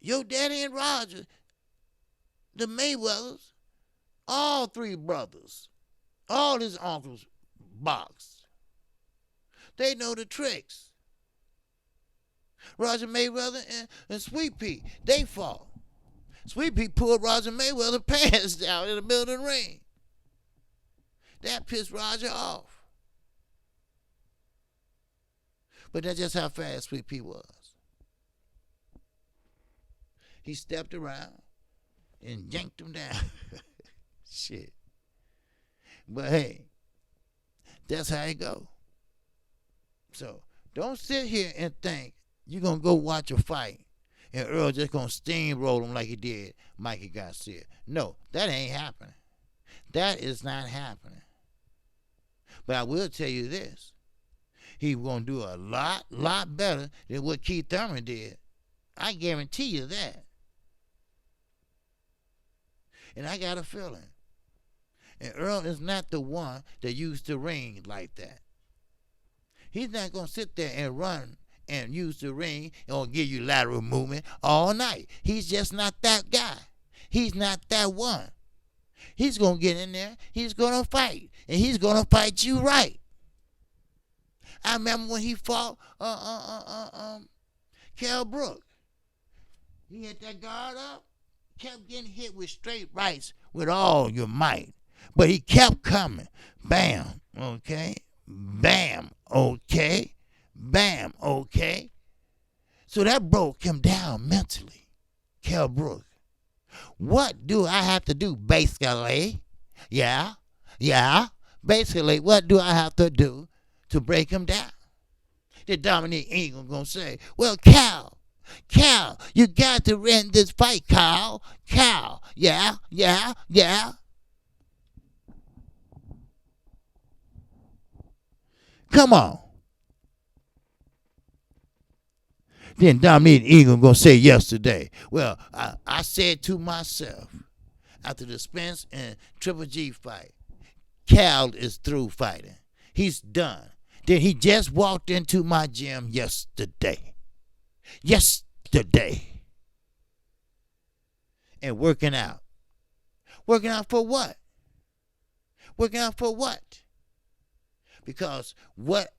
Your daddy and Roger, the Mayweathers, all 3 brothers, all his uncles boxed. They know the tricks. Roger Mayweather and Sweet Pea, they fought. Sweet Pea pulled Roger Mayweather's pants down in the middle of the ring. That pissed Roger off. But that's just how fast Sweet Pea was. He stepped around and yanked him down. Shit. But hey, That's how it go. So don't sit here and think you're going to go watch a fight and Earl just going to steamroll him like he did Mikey Garcia. No, that ain't happening. That is not happening. But I will tell you this. He's going to do a lot better than what Keith Thurman did. I guarantee you that. And I got a feeling. And Earl is not the one that used the ring like that. He's not going to sit there and run and use the ring or give you lateral movement all night. He's just not that guy. He's not that one. He's going to get in there. He's going to fight. And he's going to fight you right. I remember when he fought Kell Brook. He had that guard up, kept getting hit with straight rights with all your might. But he kept coming. Bam, okay. Bam, okay. Bam, okay. So that broke him down mentally, Kell Brook. What do I have to do, basically? Yeah. Basically, what do I have to do to break him down? The Dominique Ingram gonna say, well, Cal, you got to win this fight, Cal. Yeah. Come on. Then Dominique Ingram gonna say yesterday, well, I said to myself, after the Spence and Triple G fight, Cal is through fighting. He's done. Then he just walked into my gym yesterday. And working out. Working out for what? Because what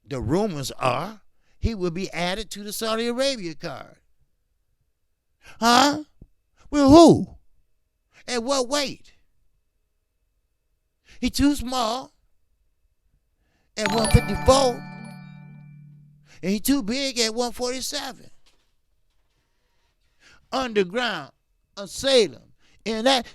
the rumors are, he will be added to the Saudi Arabia card. Huh? Well, who? At what weight? He too small at 154. And he too big at 147. Underground of Salem. In that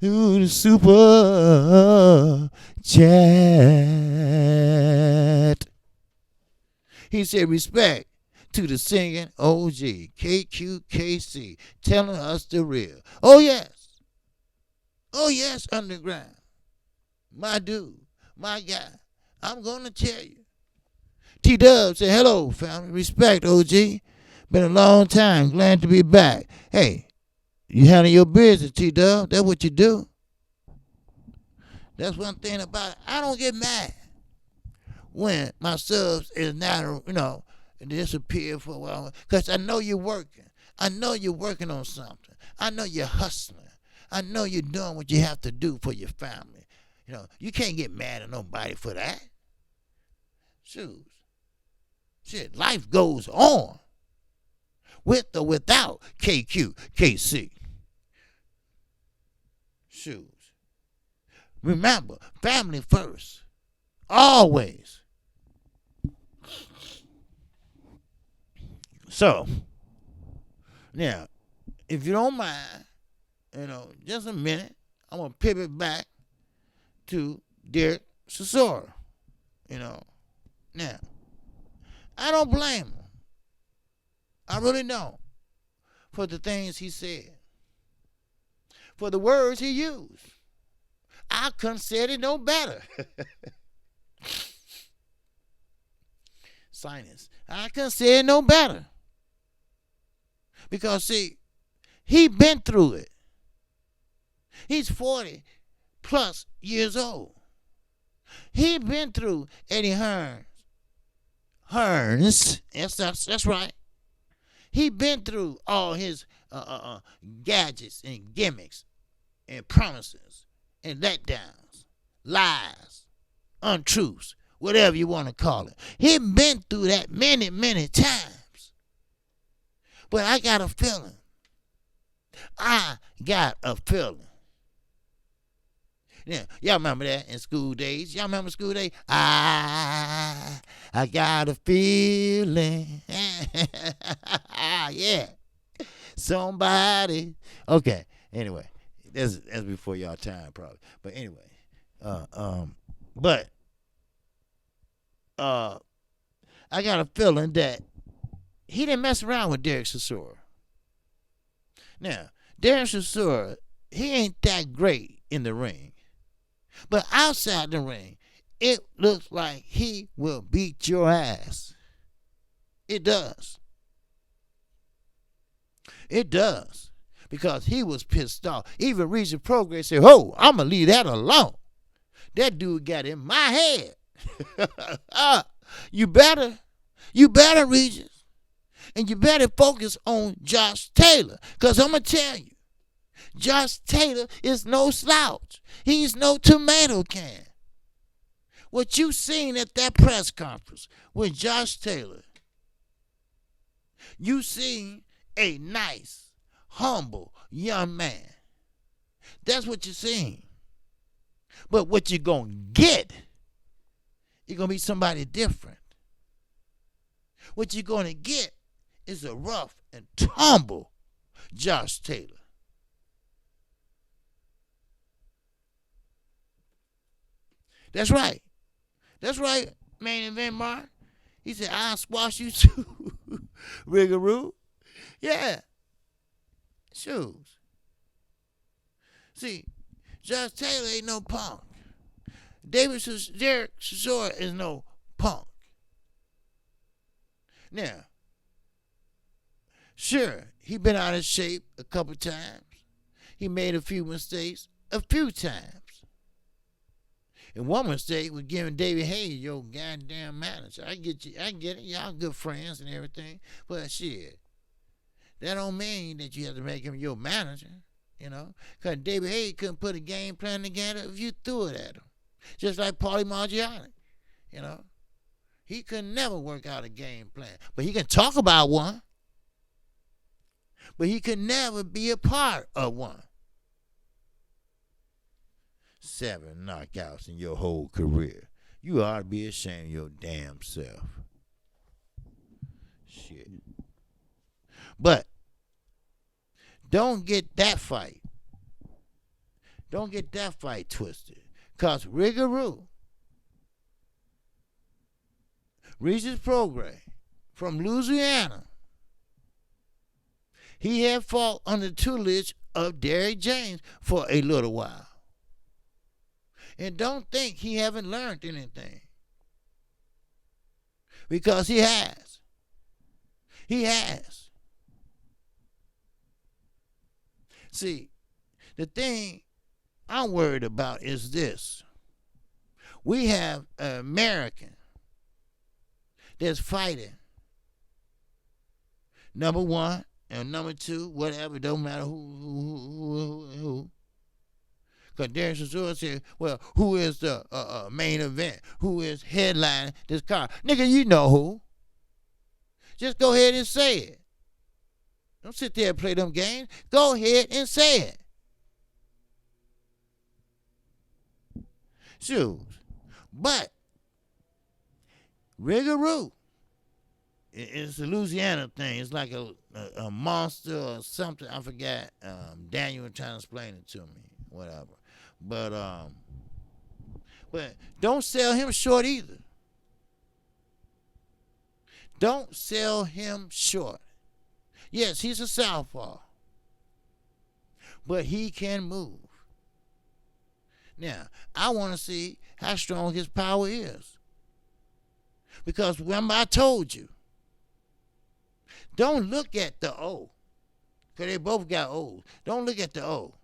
the super chat. He said, respect to the singing OG, KQKC, telling us the real. Oh, yes, underground. My dude, my guy. I'm going to tell you. T-Dub said, hello, family. Respect, OG. Been a long time. Glad to be back. Hey, you handle your business, T-Dub. That's what you do. That's one thing about it. I don't get mad when my subs is not, disappear for a while. Because I know you're working. I know you're working on something. I know you're hustling. I know you're doing what you have to do for your family. You can't get mad at nobody for that. Shoot, life goes on. With or without KQKC. Shoot. Remember, family first. Always. So, now, if you don't mind, just a minute, I'm going to pivot back to Derek Chisora. Now, I don't blame him. I really don't. For the things he said. For the words he used. I couldn't say it no better. Sinus. I couldn't say it no better. Because, see, he been through it. He's 40 plus years old. He been through Eddie Hearns. Yes, that's right. He been through all his gadgets and gimmicks and promises and letdowns, lies, untruths, whatever you want to call it. He been through that many, many times. But I got a feeling. Yeah, y'all remember that in school days? Y'all remember school days? I got a feeling. Yeah. Somebody. Okay. Anyway, that's before y'all time probably. But anyway, but uh, I got a feeling that he didn't mess around with Derek Chisora. Now, Derek Chisora, he ain't that great in the ring, but outside the ring, it looks like he will beat your ass. It does. It does. Because he was pissed off. Even Regis Progress said, "Oh, I'm going to leave that alone. That dude got in my head." You better. You better, Regis. And you better focus on Josh Taylor. Because I'm going to tell you, Josh Taylor is no slouch. He's no tomato can. What you seen at that press conference with Josh Taylor, you seen a nice, humble young man. That's what you're seeing. But what you're going to get, you're going to be somebody different. What you're going to get is a rough and tumble Josh Taylor. That's right. That's right, main event Mark. He said, "I'll squash you too." Riggaroo. Yeah. Shoes. See, Josh Taylor ain't no punk. Derek Chisora is no punk. Now, sure, he been out of shape a couple times. He made a few mistakes a few times. And one mistake was giving David Hayes your goddamn manager. I get you. I get it. Y'all good friends and everything. But shit, that don't mean that you have to make him your manager. You know, because David Hayes couldn't put a game plan together if you threw it at him. Just like Paulie Margiani. You know, he could never work out a game plan. But he can talk about one. But he could never be a part of one. 7 knockouts in your whole career. You ought to be ashamed of your damn self. Shit. But don't get that fight. Don't get that fight twisted. Because Riggaroo, Regis Prograis from Louisiana, he had fought under the tutelage of Derrick James for a little while. And don't think he haven't learned anything. Because he has. He has. See, the thing I'm worried about is this. We have an American that's fighting. Number one and number two, whatever, don't matter who. Because Derek Chisora said, well, who is the main event? Who is headlining this card? Nigga, you know who. Just go ahead and say it. Don't sit there and play them games. Go ahead and say it. Shoes. But Riggaroo, it's a Louisiana thing. It's like a monster or something. I forgot. Daniel was trying to explain it to me. Whatever. But don't sell him short either. Don't sell him short. Yes, he's a southpaw. But he can move. Now, I want to see how strong his power is. Because remember I told you, don't look at the O. Because they both got O's. Don't look at the O.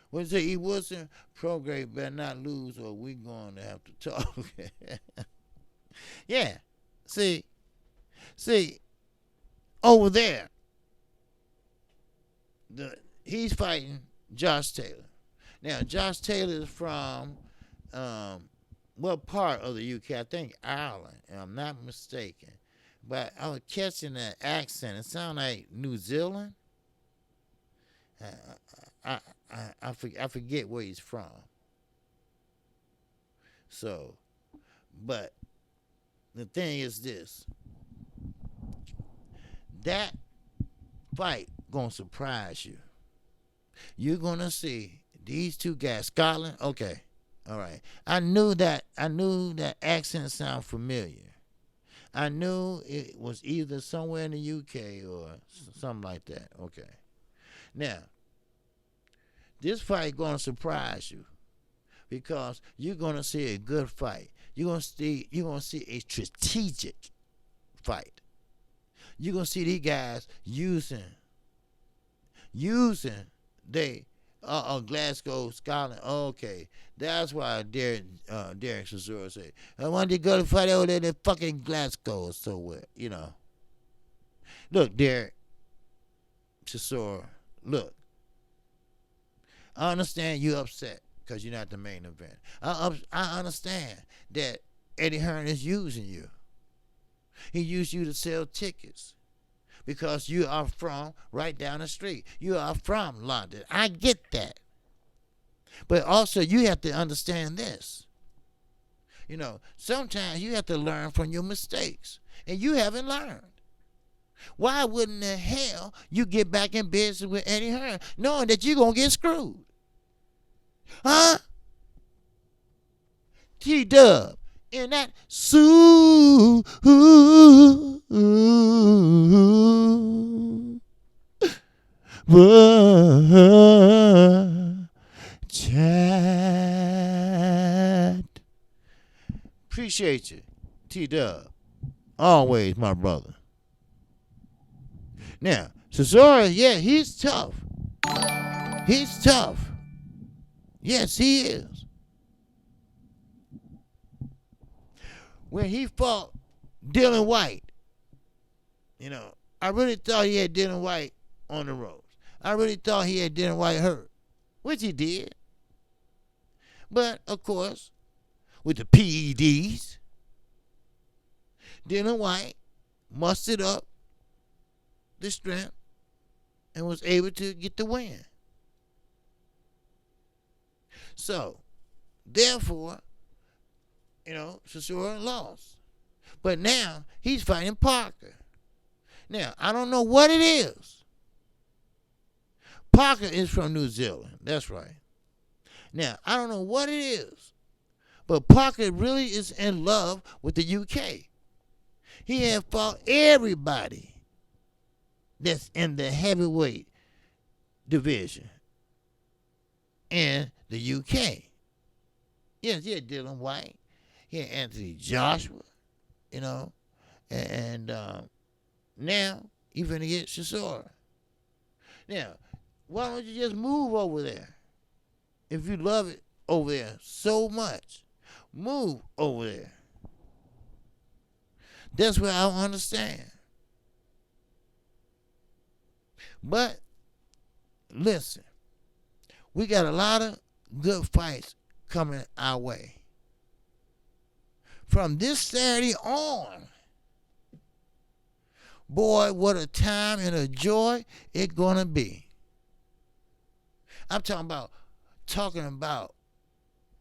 What say he wasn't Prograis better not lose or we going to have to talk. Yeah. See, over there, he's fighting Josh Taylor. Now, Josh Taylor is from what part of the UK? I think Ireland, if I'm not mistaken. But I was catching that accent. It sounded like New Zealand. I forget where he's from. So, but the thing is this. That fight gonna surprise you. You're gonna see these two guys. Scotland, okay, all right. I knew that accent sound familiar. I knew it was either somewhere in the UK or something like that. Okay. Now, this fight gonna surprise you because you're gonna see a good fight. You're gonna see a strategic fight. You're gonna see these guys using they Glasgow, Scotland. Okay, that's why Derek Chisora said, I wanted to go to fight over there in fucking Glasgow or somewhere. Look, Derek Chisora, look, I understand you upset because you're not the main event. I understand that Eddie Hearn is using you. He used you to sell tickets because you are from right down the street. You are from London. I get that. But also, you have to understand this. Sometimes you have to learn from your mistakes, and you haven't learned. Why wouldn't the hell you get back in business with Eddie Hearn knowing that you're going to get screwed? Huh? T-Dub. In that chat. Appreciate you, T-Dub. Always, my brother. Now, Chisora, yeah, he's tough. He's tough. Yes, he is. When he fought Dylan White, I really thought he had Dylan White on the ropes. I really thought he had Dylan White hurt, which he did. But, of course, with the PEDs, Dylan White mustered up the strength and was able to get the win. So, therefore, Chisora lost. But now he's fighting Parker. Now, I don't know what it is. Parker is from New Zealand. That's right. Now, I don't know what it is. But Parker really is in love with the UK. He had fought everybody that's in the heavyweight division in the UK. Yes, he had Dylan White. He had Anthony Joshua, and now he's finna get Chisora. Now, why don't you just move over there? If you love it over there so much, move over there. That's what I don't understand. But, listen, we got a lot of good fights coming our way. From this Saturday on, boy, what a time and a joy it's going to be. I'm talking about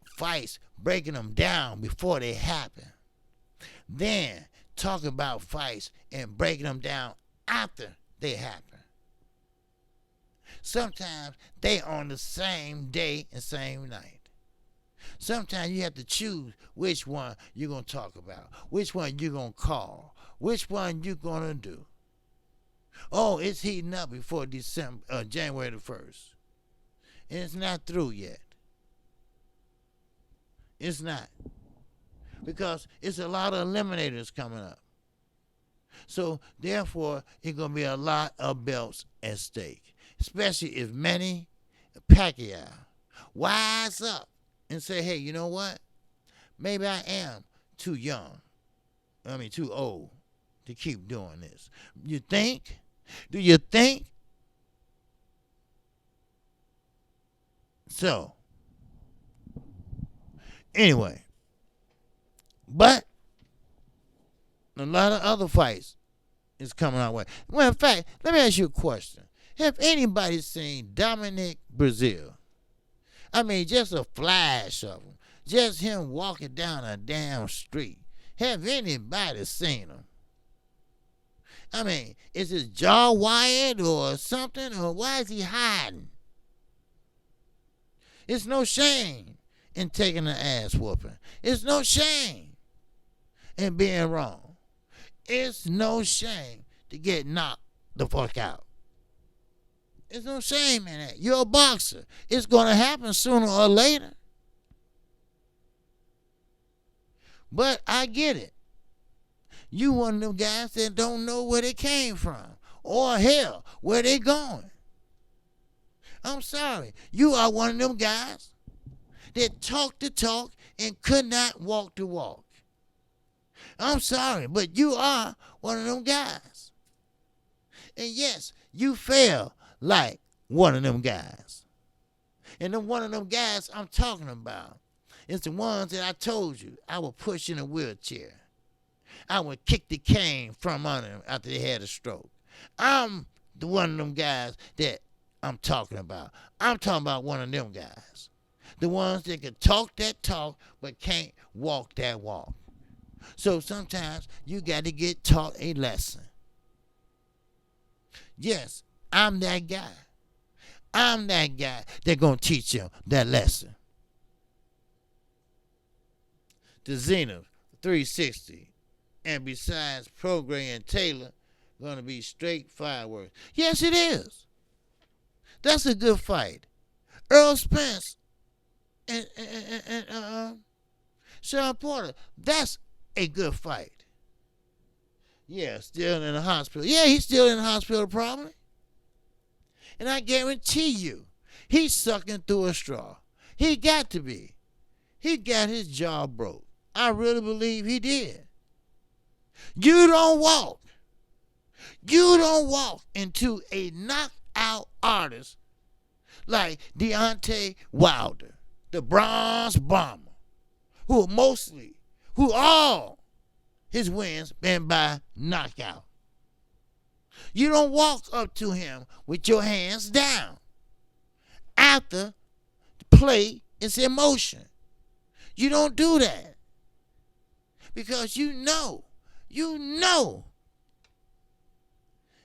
fights, breaking them down before they happen. Then talking about fights and breaking them down after they happen. Sometimes they on the same day and same night. Sometimes you have to choose which one you're going to talk about, which one you're going to call, which one you're going to do. Oh, it's heating up before January the 1st. And it's not through yet. It's not. Because it's a lot of eliminators coming up. So, therefore, it's going to be a lot of belts at stake. Especially if Manny Pacquiao wise up and say, hey, you know what? Maybe I am too old to keep doing this. You think? Do you think? So, anyway, but a lot of other fights is coming our way. Well, in fact, let me ask you a question. Have anybody seen Dominic Brazil? I mean, just a flash of him. Just him walking down a damn street. Have anybody seen him? I mean, is his jaw wired or something? Or why is he hiding? It's no shame in taking an ass whooping. It's no shame in being wrong. It's no shame to get knocked the fuck out. There's no shame in that. You're a boxer. It's going to happen sooner or later. But I get it. You one of them guys that don't know where they came from. Or hell, where they going. I'm sorry. You are one of them guys that talk the talk and could not walk the walk. I'm sorry, but you are one of them guys. And yes, you feel like one of them guys. And then one of them guys I'm talking about is the ones that I told you I would push in a wheelchair. I would kick the cane from under them after they had a stroke. I'm the one of them guys that I'm talking about. I'm talking about one of them guys. The ones that can talk that talk but can't walk that walk. So sometimes you got to get taught a lesson. Yes, I'm that guy. I'm that guy that's going to teach you that lesson. The Zenith 360. And besides Progray and Taylor, going to be straight fireworks. Yes, it is. That's a good fight. Errol Spence and Sean Porter, that's a good fight. Yeah, still in the hospital. Yeah, he's still in the hospital probably. And I guarantee you, he's sucking through a straw. He got to be. He got his jaw broke. I really believe he did. You don't walk into a knockout artist like Deontay Wilder, the Bronze Bomber, who all his wins been by knockout. You don't walk up to him with your hands down after the play is in motion. You don't do that because you know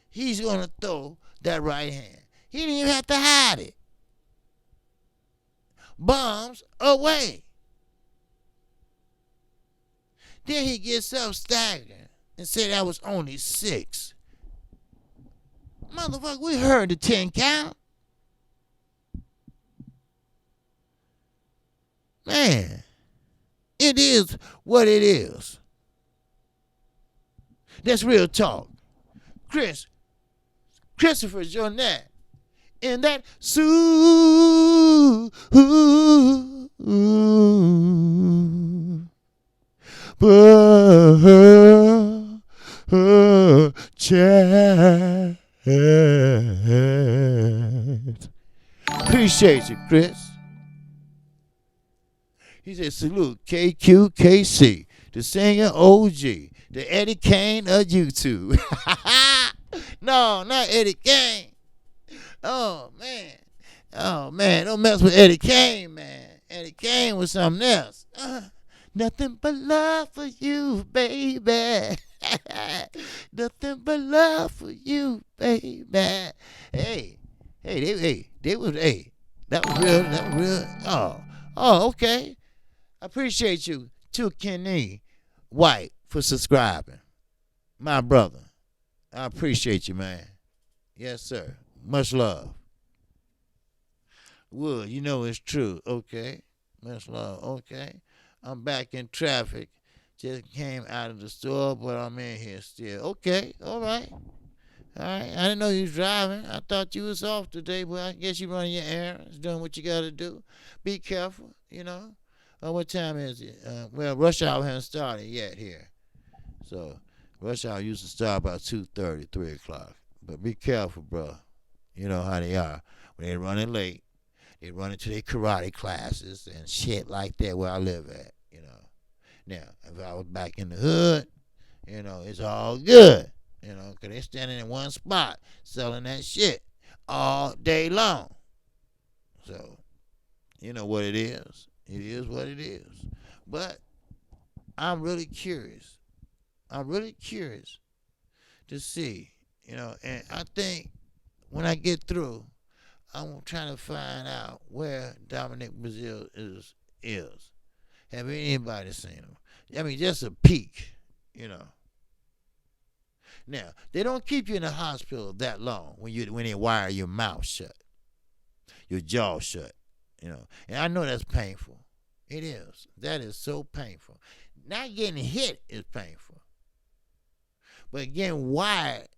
he's going to throw that right hand. He didn't even have to hide it. Bombs away. Then he gets up staggering and said that was only 6. Motherfucker, we heard the 10 count. Man, it is what it is. That's real talk. Christopher Jornet in that chat. Appreciate you, Chris. He said, salute KQKC, the singer OG, the Eddie Kane of YouTube. No, not Eddie Kane. Oh, man. Don't mess with Eddie Kane, man. Eddie Kane was something else. Nothing but love for you, baby. Nothing but love for you, baby. Hey, that was real. Oh, okay. I appreciate you, too, Kenny White, for subscribing. My brother. I appreciate you, man. Yes, sir. Much love. Wood, you know it's true. Okay. Much love. Okay. I'm back in traffic. Just came out of the store, but I'm in here still. Okay. All right. I didn't know you was driving. I thought you was off today, but I guess you running your errands, doing what you got to do. Be careful, what time is it? Well, rush hour hasn't started yet here. So, rush hour used to start about 2:30, 3 o'clock. But be careful, bro. You know how they are. When they're running late, they run into their karate classes and shit like that where I live at, Now, if I was back in the hood, it's all good, because they're standing in one spot selling that shit all day long. So, you know what it is. It is what it is. But I'm really curious. to see, and I think when I get through, I'm trying to find out where Dominic Brazil is. Have anybody seen him? I mean, just a peek. Now, they don't keep you in the hospital that long when they wire your mouth shut, your jaw shut, And I know that's painful. It is. That is so painful. Not getting hit is painful. But getting wired,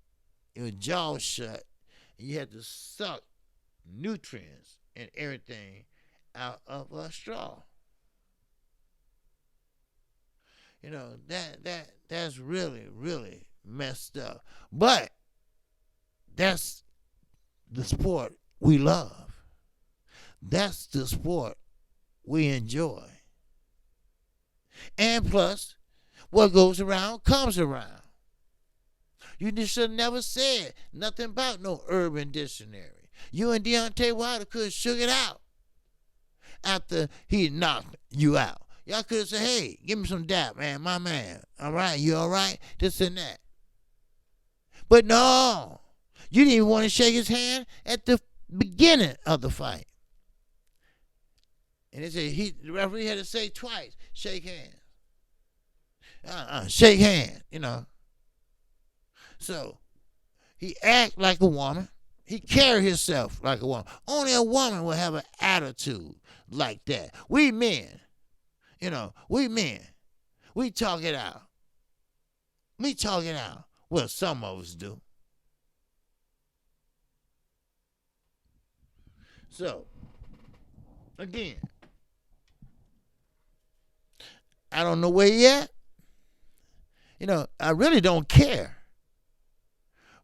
your jaw shut, and you have to suck nutrients and everything out of a straw. That's really, really messed up. But that's the sport we love. That's the sport we enjoy. And plus, what goes around comes around. You just should have never said nothing about no urban dictionary. You and Deontay Wilder could have shook it out after he knocked you out. Y'all could have said, hey, give me some dap, man, my man. All right, you all right? This and that. But no, you didn't even want to shake his hand at the beginning of the fight. And they said the referee had to say twice, shake hands. Shake hands, So he act like a woman. He carry himself like a woman. Only a woman will have an attitude like that. We men, we talk it out. We talk it out. Well, some of us do. So, again, I don't know where yet. I really don't care.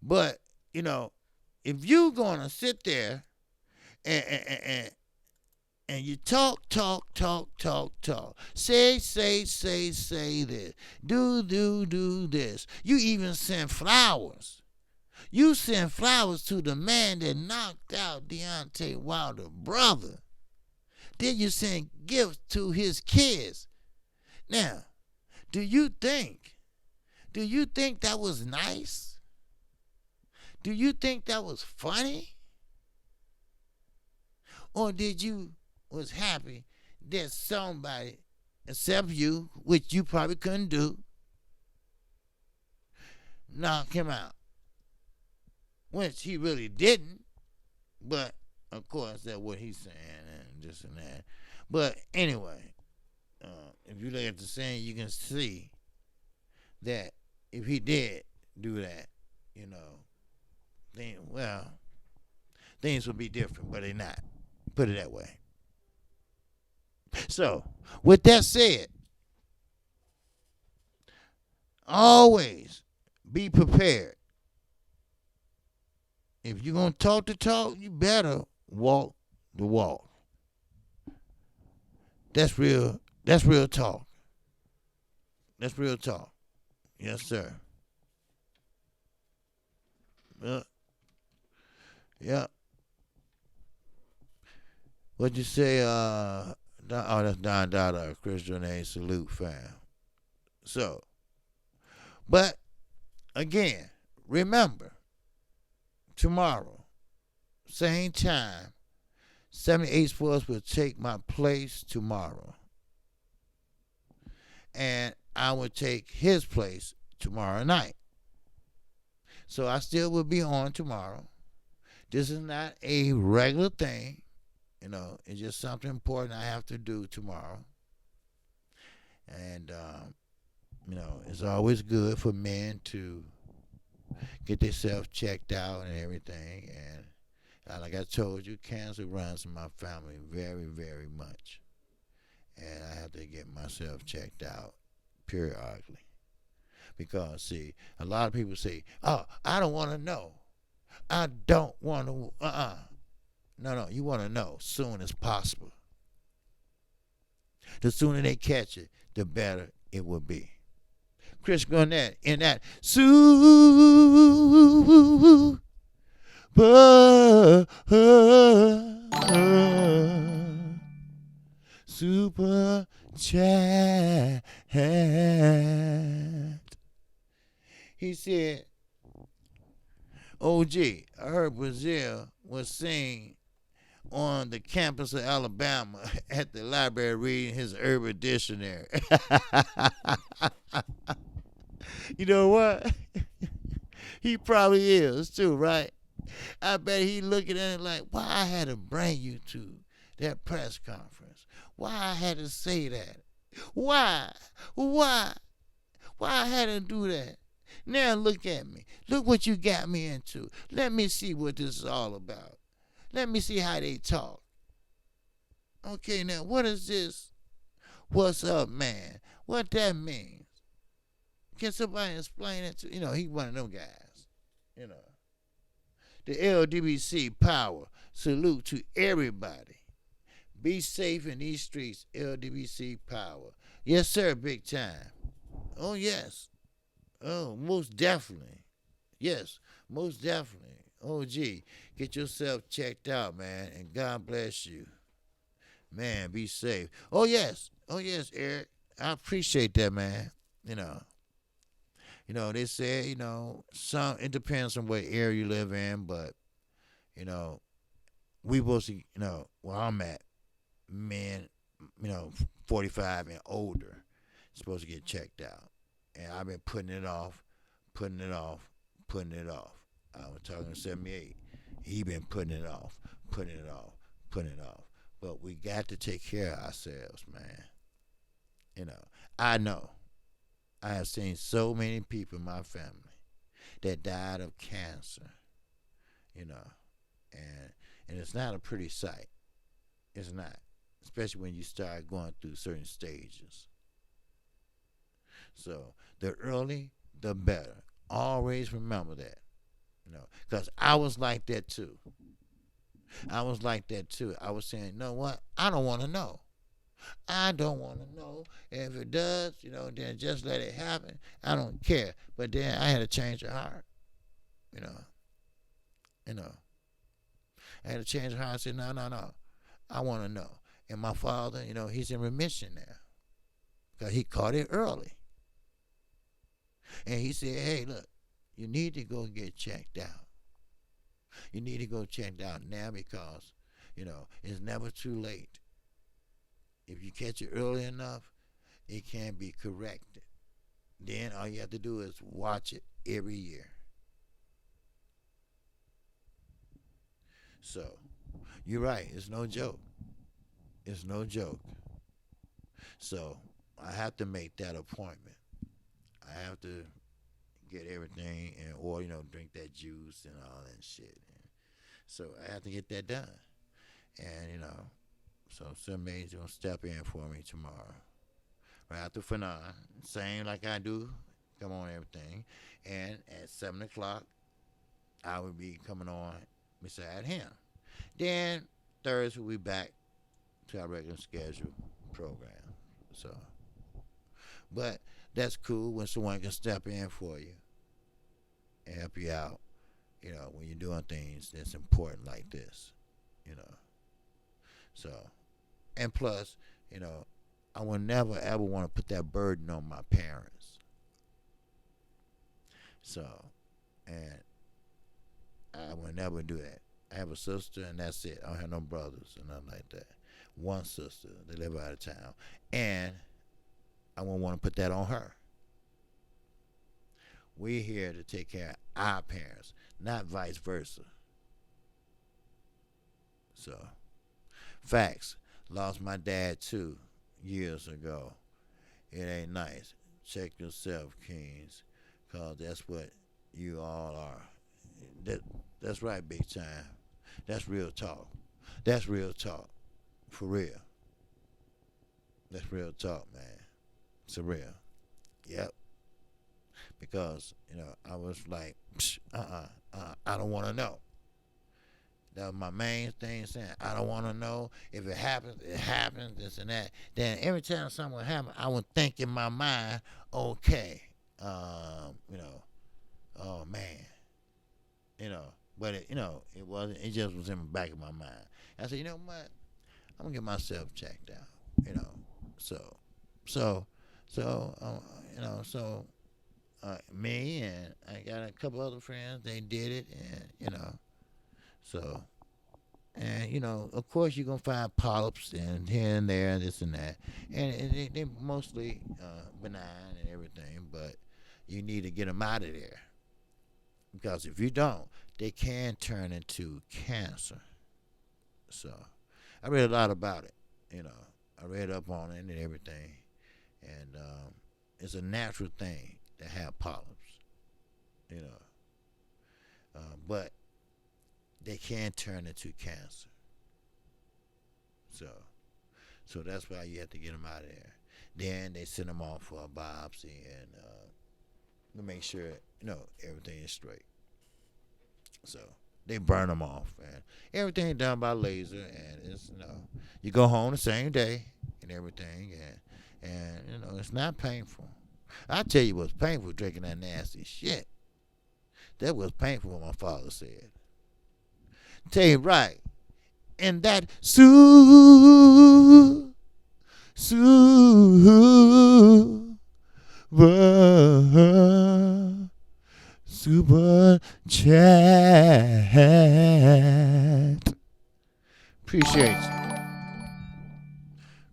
But, if you're going to sit there and you talk, say this, do this. You even send flowers. You send flowers to the man that knocked out Deontay Wilder's brother. Then you send gifts to his kids. Now, do you think that was nice? Do you think that was funny? Or did you was happy that somebody, except you, which you probably couldn't do, knock him out? Which he really didn't. But, of course, that's what he's saying and this and that. But, anyway, if you look at the scene, you can see that if he did do that, then, well, things would be different, but they're not. Put it that way. So, with that said, always be prepared. If you're going to talk the talk, you better walk the walk. That's real talk. That's real talk. Yes, sir. Yeah. What'd you say? That's Don Dada, Christian A. Salute, fam. So, but, again, remember, tomorrow, same time, 78 Sports will take my place tomorrow. And I will take his place tomorrow night. So I still will be on tomorrow. This is not a regular thing. It's just something important I have to do tomorrow. And, it's always good for men to get themselves checked out and everything. And like I told you, cancer runs in my family very, very much. And I have to get myself checked out periodically. Because, see, a lot of people say, oh, I don't want to know. I don't want to, No, you want to know as soon as possible. The sooner they catch it, the better it will be. Chris Garnett in that super chat. He said, OG, I heard Brazil was seen on the campus of Alabama at the library reading his urban dictionary. You know what? He probably is too, right? I bet he looking at it like, why I had to bring you to that press conference? Why I had to say that? Why? Why? Why I had to do that? Now look at me. Look what you got me into. Let me see what this is all about. Let me see how they talk. Okay, now what is this? What's up, man? What that means? Can somebody explain it to he one of them guys. You know. The LDBC power. Salute to everybody. Be safe in these streets. LDBC power. Yes, sir, big time. Oh, yes. Oh, most definitely. Yes, most definitely. Oh, gee, get yourself checked out, man, and God bless you. Man, be safe. Oh, yes. Oh, yes, Eric. I appreciate that, man. You know. They say, some it depends on what area you live in, but, you know, we supposed to, where I'm at, men, 45 and older, supposed to get checked out. And I've been putting it off, putting it off, putting it off. I was talking to 78. He been putting it off, putting it off, putting it off. But we got to take care of ourselves, man. I know. I have seen so many people in my family that died of cancer, and it's not a pretty sight. It's not, especially when you start going through certain stages. So the early, the better. Always remember that, because I was like that too. I was like that too. I was saying, you know what? I don't want to know. I don't want to know. If it does, then just let it happen. I don't care. But then I had to change of heart. You know. You know. I had to change of heart. I said, no, no, no. I want to know. And my father, he's in remission now. Because he caught it early. And he said, hey, look, you need to go get checked out. You need to go checked out now because, it's never too late. If you catch it early enough, it can be corrected. Then all you have to do is watch it every year. So, you're right. It's no joke. It's no joke. So, I have to make that appointment. I have to get everything in order, drink that juice and all that shit. So, I have to get that done. And, so somebody's going to step in for me tomorrow. Right after Fanon. Same like I do. Come on, everything. And at 7 o'clock, I will be coming on beside him. Then Thursday, we'll be back to our regular schedule program. So, but that's cool when someone can step in for you and help you out, when you're doing things that's important like this, So, and plus, I would never ever want to put that burden on my parents. So, and I would never do that. I have a sister, and that's it. I don't have no brothers or nothing like that. One sister, they live out of town, and I wouldn't want to put that on her. We're here to take care of our parents, not vice versa. So, facts. Lost my dad 2 years ago. It ain't nice. Check yourself, Kings, because that's what you all are. That's right, big time. That's real talk. That's real talk. For real. That's real talk, man. It's a real. Yep. Because, I was like, I don't want to know. That was my main thing saying, I don't want to know. If it happens, it happens, this and that. Then every time something would happen, I would think in my mind, okay, oh man. But it wasn't, it just was in the back of my mind. I said, you know what? I'm gonna get myself checked out, so me and I got a couple other friends. They did it, and so of course you're gonna find polyps and here and there, this and that, and they mostly benign and everything, but you need to get them out of there because if you don't, they can turn into cancer. So I read a lot about it. You know, I read up on it and everything, and it's a natural thing to have polyps. You know, but they can turn into cancer. So, so that's why you have to get them out of there. Then they send them off for a biopsy and to make sure everything is straight. So they burn them off and everything done by laser and it's you go home the same day and everything and it's not painful. I tell you what's painful drinking that nasty shit. That was painful what my father said. Tell you right. And that super chat. Appreciate you.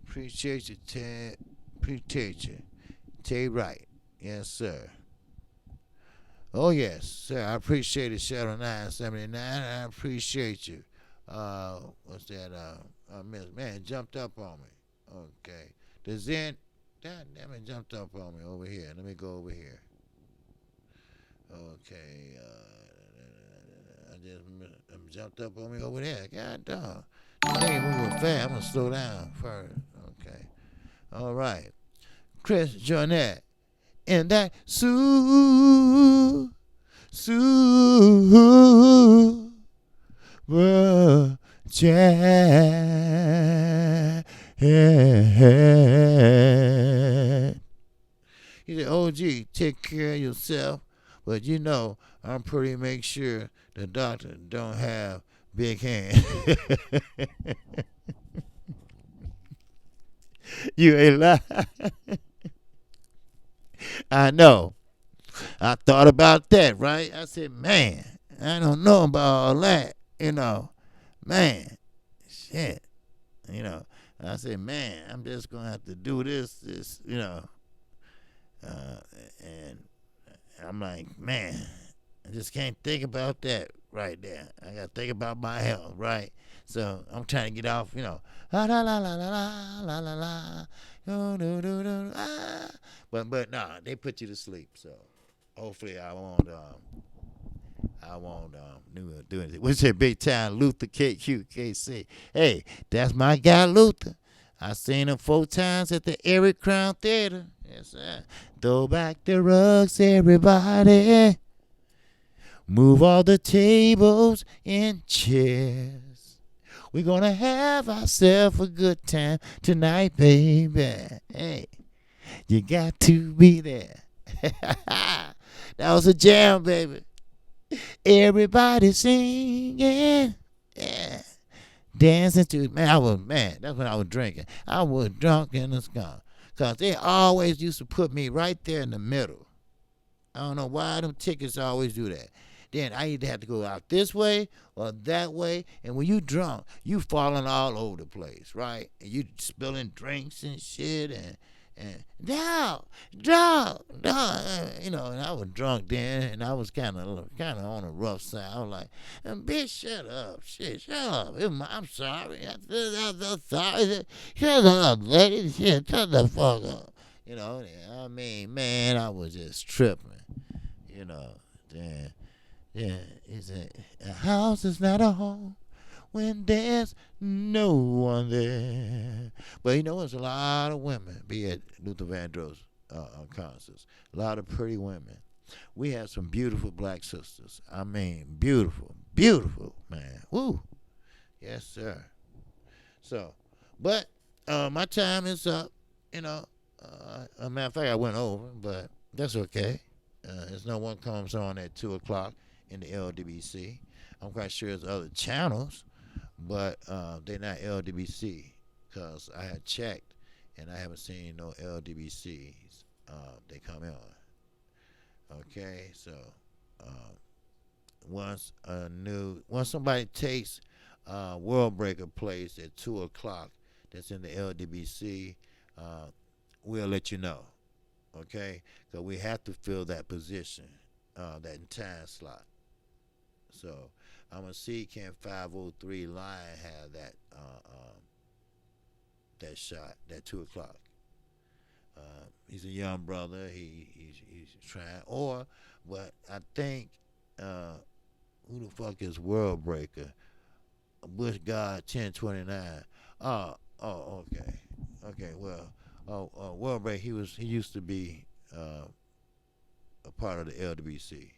Appreciate you, Ted. Appreciate you. Tell you right. Yes, sir. Oh yes, sir. I appreciate it, Shadow 979. I appreciate you. What's that? Miss man jumped up on me. Okay. The Zen, God damn it, jumped up on me over here. Let me go over here. Okay. I just jumped up on me over there. God damn. They ain't moving fast. I'm gonna slow down first. Okay. All right. Chris Jornet. And that super chat. He said, OG, take care of yourself. But I'm pretty make sure the doctor don't have big hands. You ain't lying. I know. I thought about that, right? I said, man, I don't know about all that. Man, shit. I said, man, I'm just going to have to do this, and I'm like, man, I just can't think about that right there. I got to think about my health, right? So I'm trying to get off, la la la la la la la la, do do do do, ah. But nah, they put you to sleep. So hopefully I won't do anything. What's that big time Luther KQKC? Hey, that's my guy Luther. I seen him 4 times at the Eric Crown Theater. Yes, sir. Throw back the rugs, everybody. Move all the tables and chairs. We're gonna have ourselves a good time tonight, baby. Hey, you got to be there. That was a jam, baby. Everybody singing. Yeah. Dancing to man, that's when I was drinking. I was drunk in the skunk. Cause they always used to put me right there in the middle. I don't know why them tickets always do that. Then I either have to go out this way or that way. And when you drunk, you falling all over the place, right? And you spilling drinks and shit and no, and I was drunk then, and I was kind of on the rough side. I was like, bitch, shut up, shut up. I'm sorry. I'm sorry. Shut up, lady. Shit, shut the fuck up. I mean, man, I was just tripping. Then, yeah, he said, a house is not a home when there's no one there. But there's a lot of women be at Luther Vandross concerts. A lot of pretty women. We have some beautiful black sisters. I mean, beautiful, beautiful, man. Woo. Yes, sir. So, but my time is up. A matter of fact, I went over, but that's okay. There's no one comes on at 2 o'clock in the LDBC. I'm quite sure there's other channels, but they're not LDBC because I had checked and I haven't seen no LDBCs they come on. Okay, so once somebody takes World Breaker place at 2 o'clock, that's in the LDBC, uh, we'll let you know. Okay, because we have to fill that position, that time slot. So I'm gonna see can 503 Lion have that shot, that 2 o'clock. He's a young brother. He's trying. But I think who the fuck is World Breaker? Bush God 1029. Okay, okay. Well, World Breaker. He used to be a part of the LWC,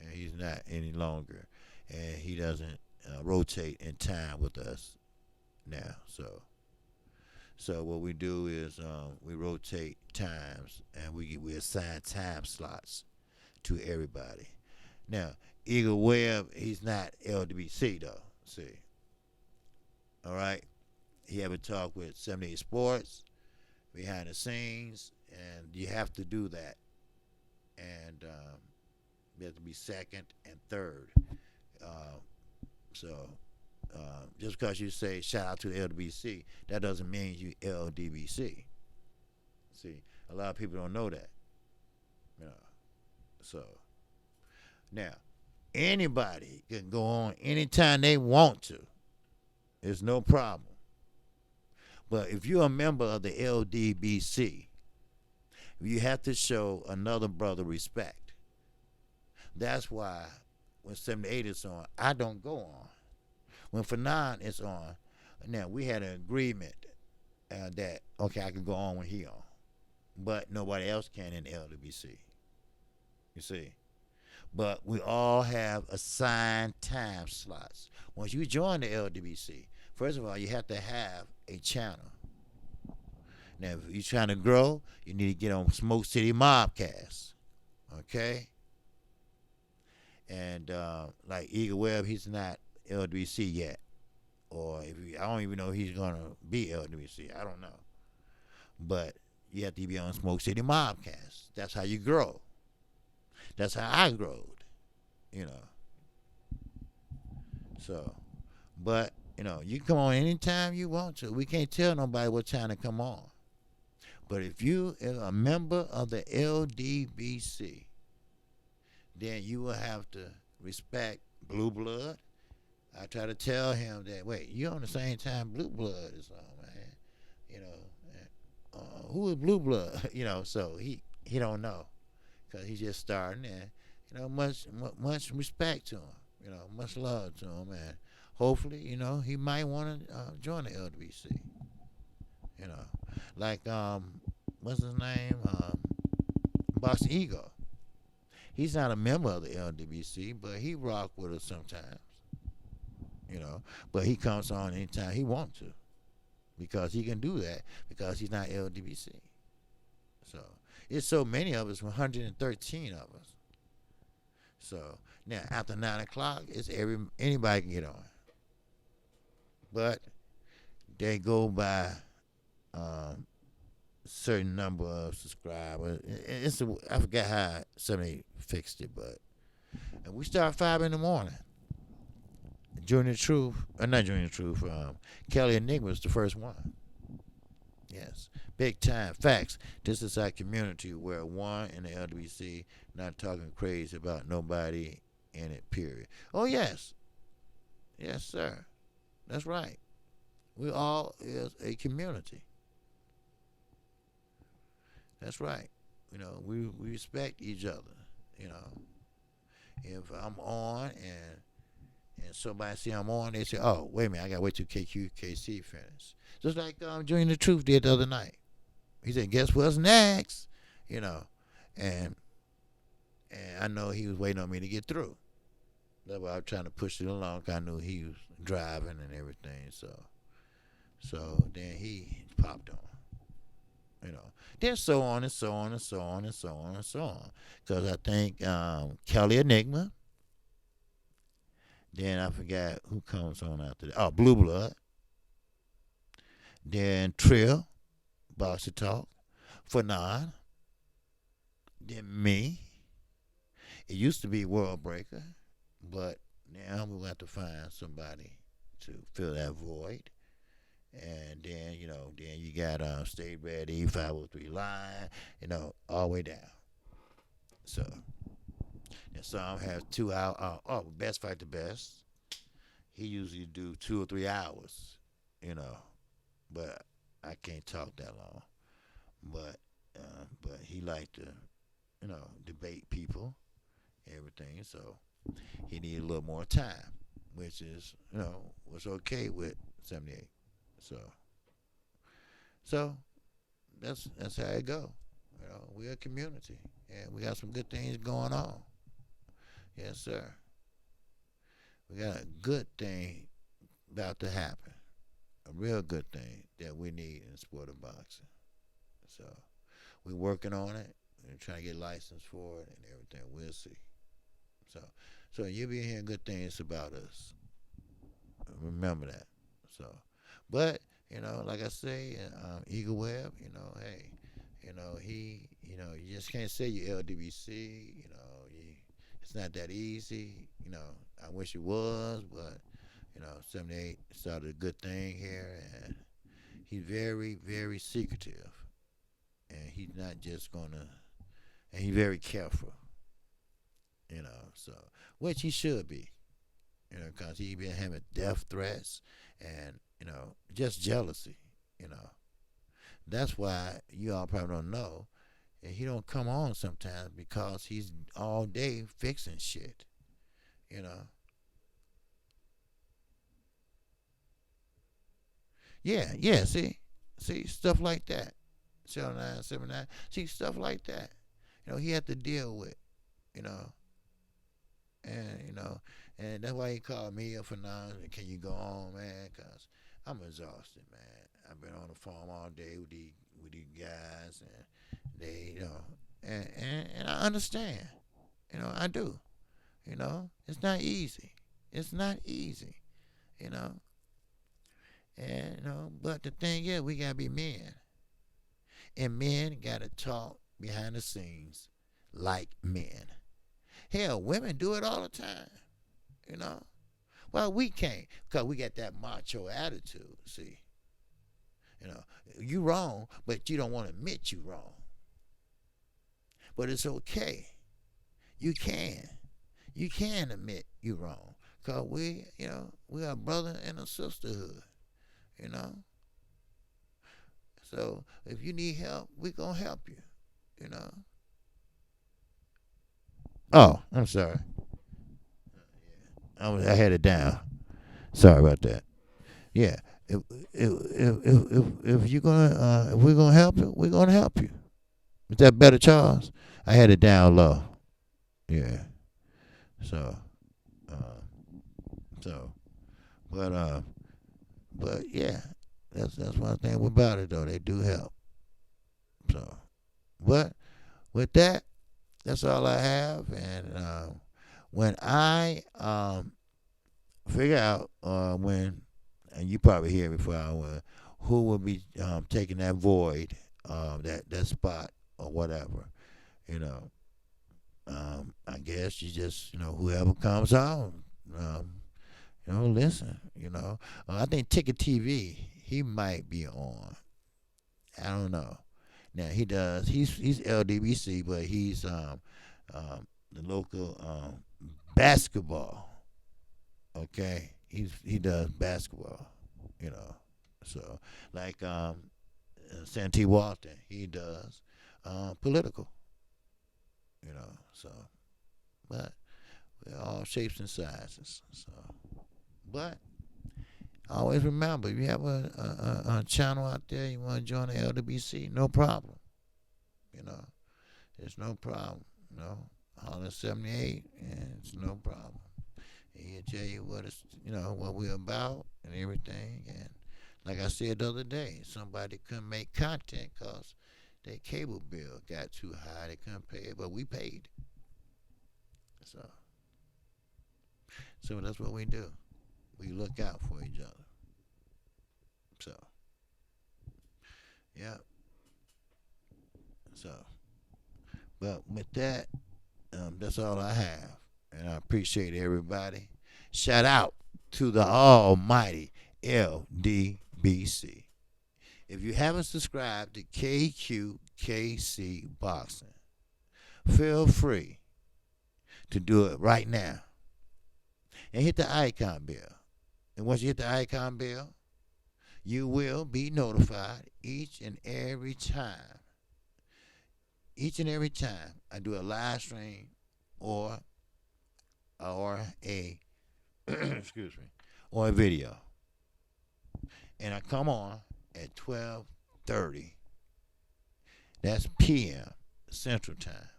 and he's not any longer, and he doesn't rotate in time with us now. So what we do is we rotate times and we assign time slots to everybody. Now, Eagle Webb, he's not LWC though. See, all right. He have a talk with 78 Sports behind the scenes, and you have to do that. And you have to be second and third. Uh, so just because you say shout out to the LDBC, that doesn't mean you LDBC. See, a lot of people don't know that. You know. So now anybody can go on anytime they want to. There's no problem. But if you're a member of the LDBC, you have to show another brother respect. That's why when 78 is on, I don't go on. When Fanon is on, now we had an agreement that okay, I can go on when he on, but nobody else can in LWC. You see, but we all have assigned time slots. Once you join the LWC, first of all, you have to have a channel. Now, if you're trying to grow, you need to get on Smoke City Mobcast, okay? And like Eagle Webb, he's not LWC yet, or I don't even know if he's gonna be LWC. I don't know, but you have to be on Smoke City Mobcast. That's how you grow. That's how I growed, you know. So, but you can come on anytime you want to. We can't tell nobody what time to come on. But if you are a member of the LDBC, then you will have to respect Blue Blood. I try to tell him that, wait, you on the same time Blue Blood is on, man. You know, who is Blue Blood? So he don't know because he's just starting, and much respect to him. Much love to him, and hopefully, he might want to join the LDBC. Like what's his name? Boss Ego. He's not a member of the LDBC, but he rock with us sometimes. But he comes on anytime he wants to, because he can do that because he's not LDBC. So it's so many of us, 113 of us. So now after 9 o'clock, it's anybody can get on, but they go by certain number of subscribers. I forgot how somebody fixed it, but and we start 5 in the morning. Junior Truth, not Junior Truth. Kelly Enigma is the first one. Yes, big time facts. This is our community where one in the LWC not talking crazy about nobody in it. Period. Oh yes, yes sir. That's right. We all is a community. That's right. We respect each other. If I'm on and somebody see I'm on, they say, "Oh, wait a minute, I gotta wait till KQKC finish." Just like Junior the Truth did the other night. He said, "Guess what's next?" And I know he was waiting on me to get through. That's why I was trying to push it along. 'Cause I knew he was driving and everything. So then he popped on. Then so on and so on and so on and so on and so on. Because I think Kelly Enigma. Then I forgot who comes on after that. Oh, Blue Blood. Then Trill, Boxer Talk, Fanon. Then me. It used to be World Breaker, but now we have to find somebody to fill that void. And then, then you got Stay Ready, 503 Line, all the way down. So, and some have 2 hour, Best Fight the Best. He usually do 2 or 3 hours, you know, but I can't talk that long. But he like to, debate people, everything. So he need a little more time, which is, was okay with 78. So, so that's how it go. We're a community, and we got some good things going on. Yes, sir. We got a good thing about to happen, a real good thing that we need in the sport of boxing. So we're working on it and trying to get licensed for it and everything. We'll see. So, so you'll be hearing good things about us. Remember that. So, but like I say, Eagle Webb, hey, you just can't say you LDBC. It's not that easy. I wish it was, but 78 started a good thing here, and he's very, very secretive, and he's not just gonna, and he's very careful. So which he should be, because he been having death threats and just jealousy. You know, that's why you all probably don't know. And he don't come on sometimes because he's all day fixing shit. You know. Yeah, yeah. See stuff like that. 7979. See stuff like that. He had to deal with. You know, and and that's why he called me up for now. Can you go on, man? Cause I'm exhausted, man. I've been on the phone all day with these guys, and they, and I understand. I do. It's not easy. It's not easy. You know, and but the thing is, we gotta be men, and men gotta talk behind the scenes like men. Hell, women do it all the time. You know. Well, we can't because we got that macho attitude. See, you wrong, but you don't want to admit you wrong. But it's okay. You can. You can admit you wrong. Cause we are a brother and a sisterhood. You know. So if you need help, we gonna help you. You know. Oh, I'm sorry. I had it down. Sorry about that. Yeah. If you're gonna if we're gonna help you, we're gonna help you. Is that better, Charles? I had it down low. Yeah. So, uh, so, but yeah, that's one thing about it though. They do help. So, but with that, that's all I have. And when I figure out when, and you probably hear before I will, who will be taking that void, that spot or whatever, you know. I guess you just whoever comes on, listen. I think Ticket TV he might be on. I don't know. Now he does. He's LDBC, but he's the local basketball. Okay, he does basketball. You know, so like Santee Walton, he does political. So but we're all shapes and sizes. So, but always remember, if you have a channel out there, you want to join the LWC, no problem. You know, it's no problem. Holler 78, and it's no problem. He'll tell you what what we're about and everything. And like I said the other day, somebody couldn't make content because their cable bill got too high. They couldn't pay it, but we paid. So, so that's what we do. We look out for each other. So, yeah. So, but with that, That's all I have. And I appreciate everybody. Shout out to the almighty LDBC. If you haven't subscribed to KQKC Boxing, feel free to do it right now. And hit the icon bell. And once you hit the icon bell, you will be notified each and every time. Each and every time I do a live stream or a excuse me, or a video. And I come on at 12:30. That's PM Central Time,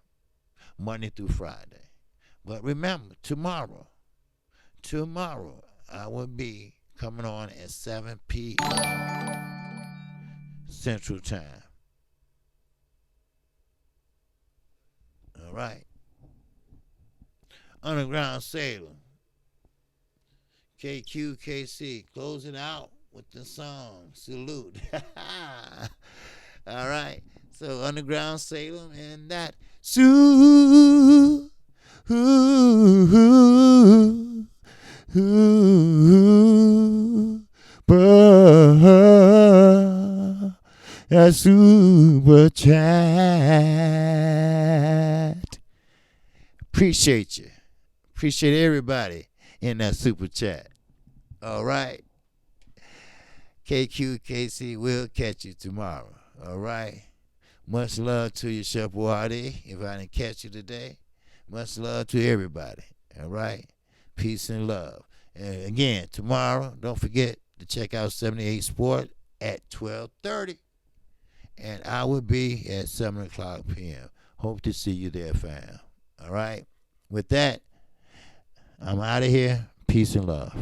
Monday through Friday. But remember, tomorrow I will be coming on at 7 p.m. Central Time. All right. Underground Sailor, KQKC, closing out with the song Salute. All right. So Underground Salem and that Super a super chat. Appreciate you. Appreciate everybody in that super chat. All right. KQKC will catch you tomorrow. All right. Much love to you, Chef Wadi. If I didn't catch you today, much love to everybody. All right. Peace and love. And again, tomorrow, don't forget to check out 78 Sport at 12:30. And I will be at 7 o'clock p.m. Hope to see you there, fam. All right. With that, I'm out of here. Peace and love.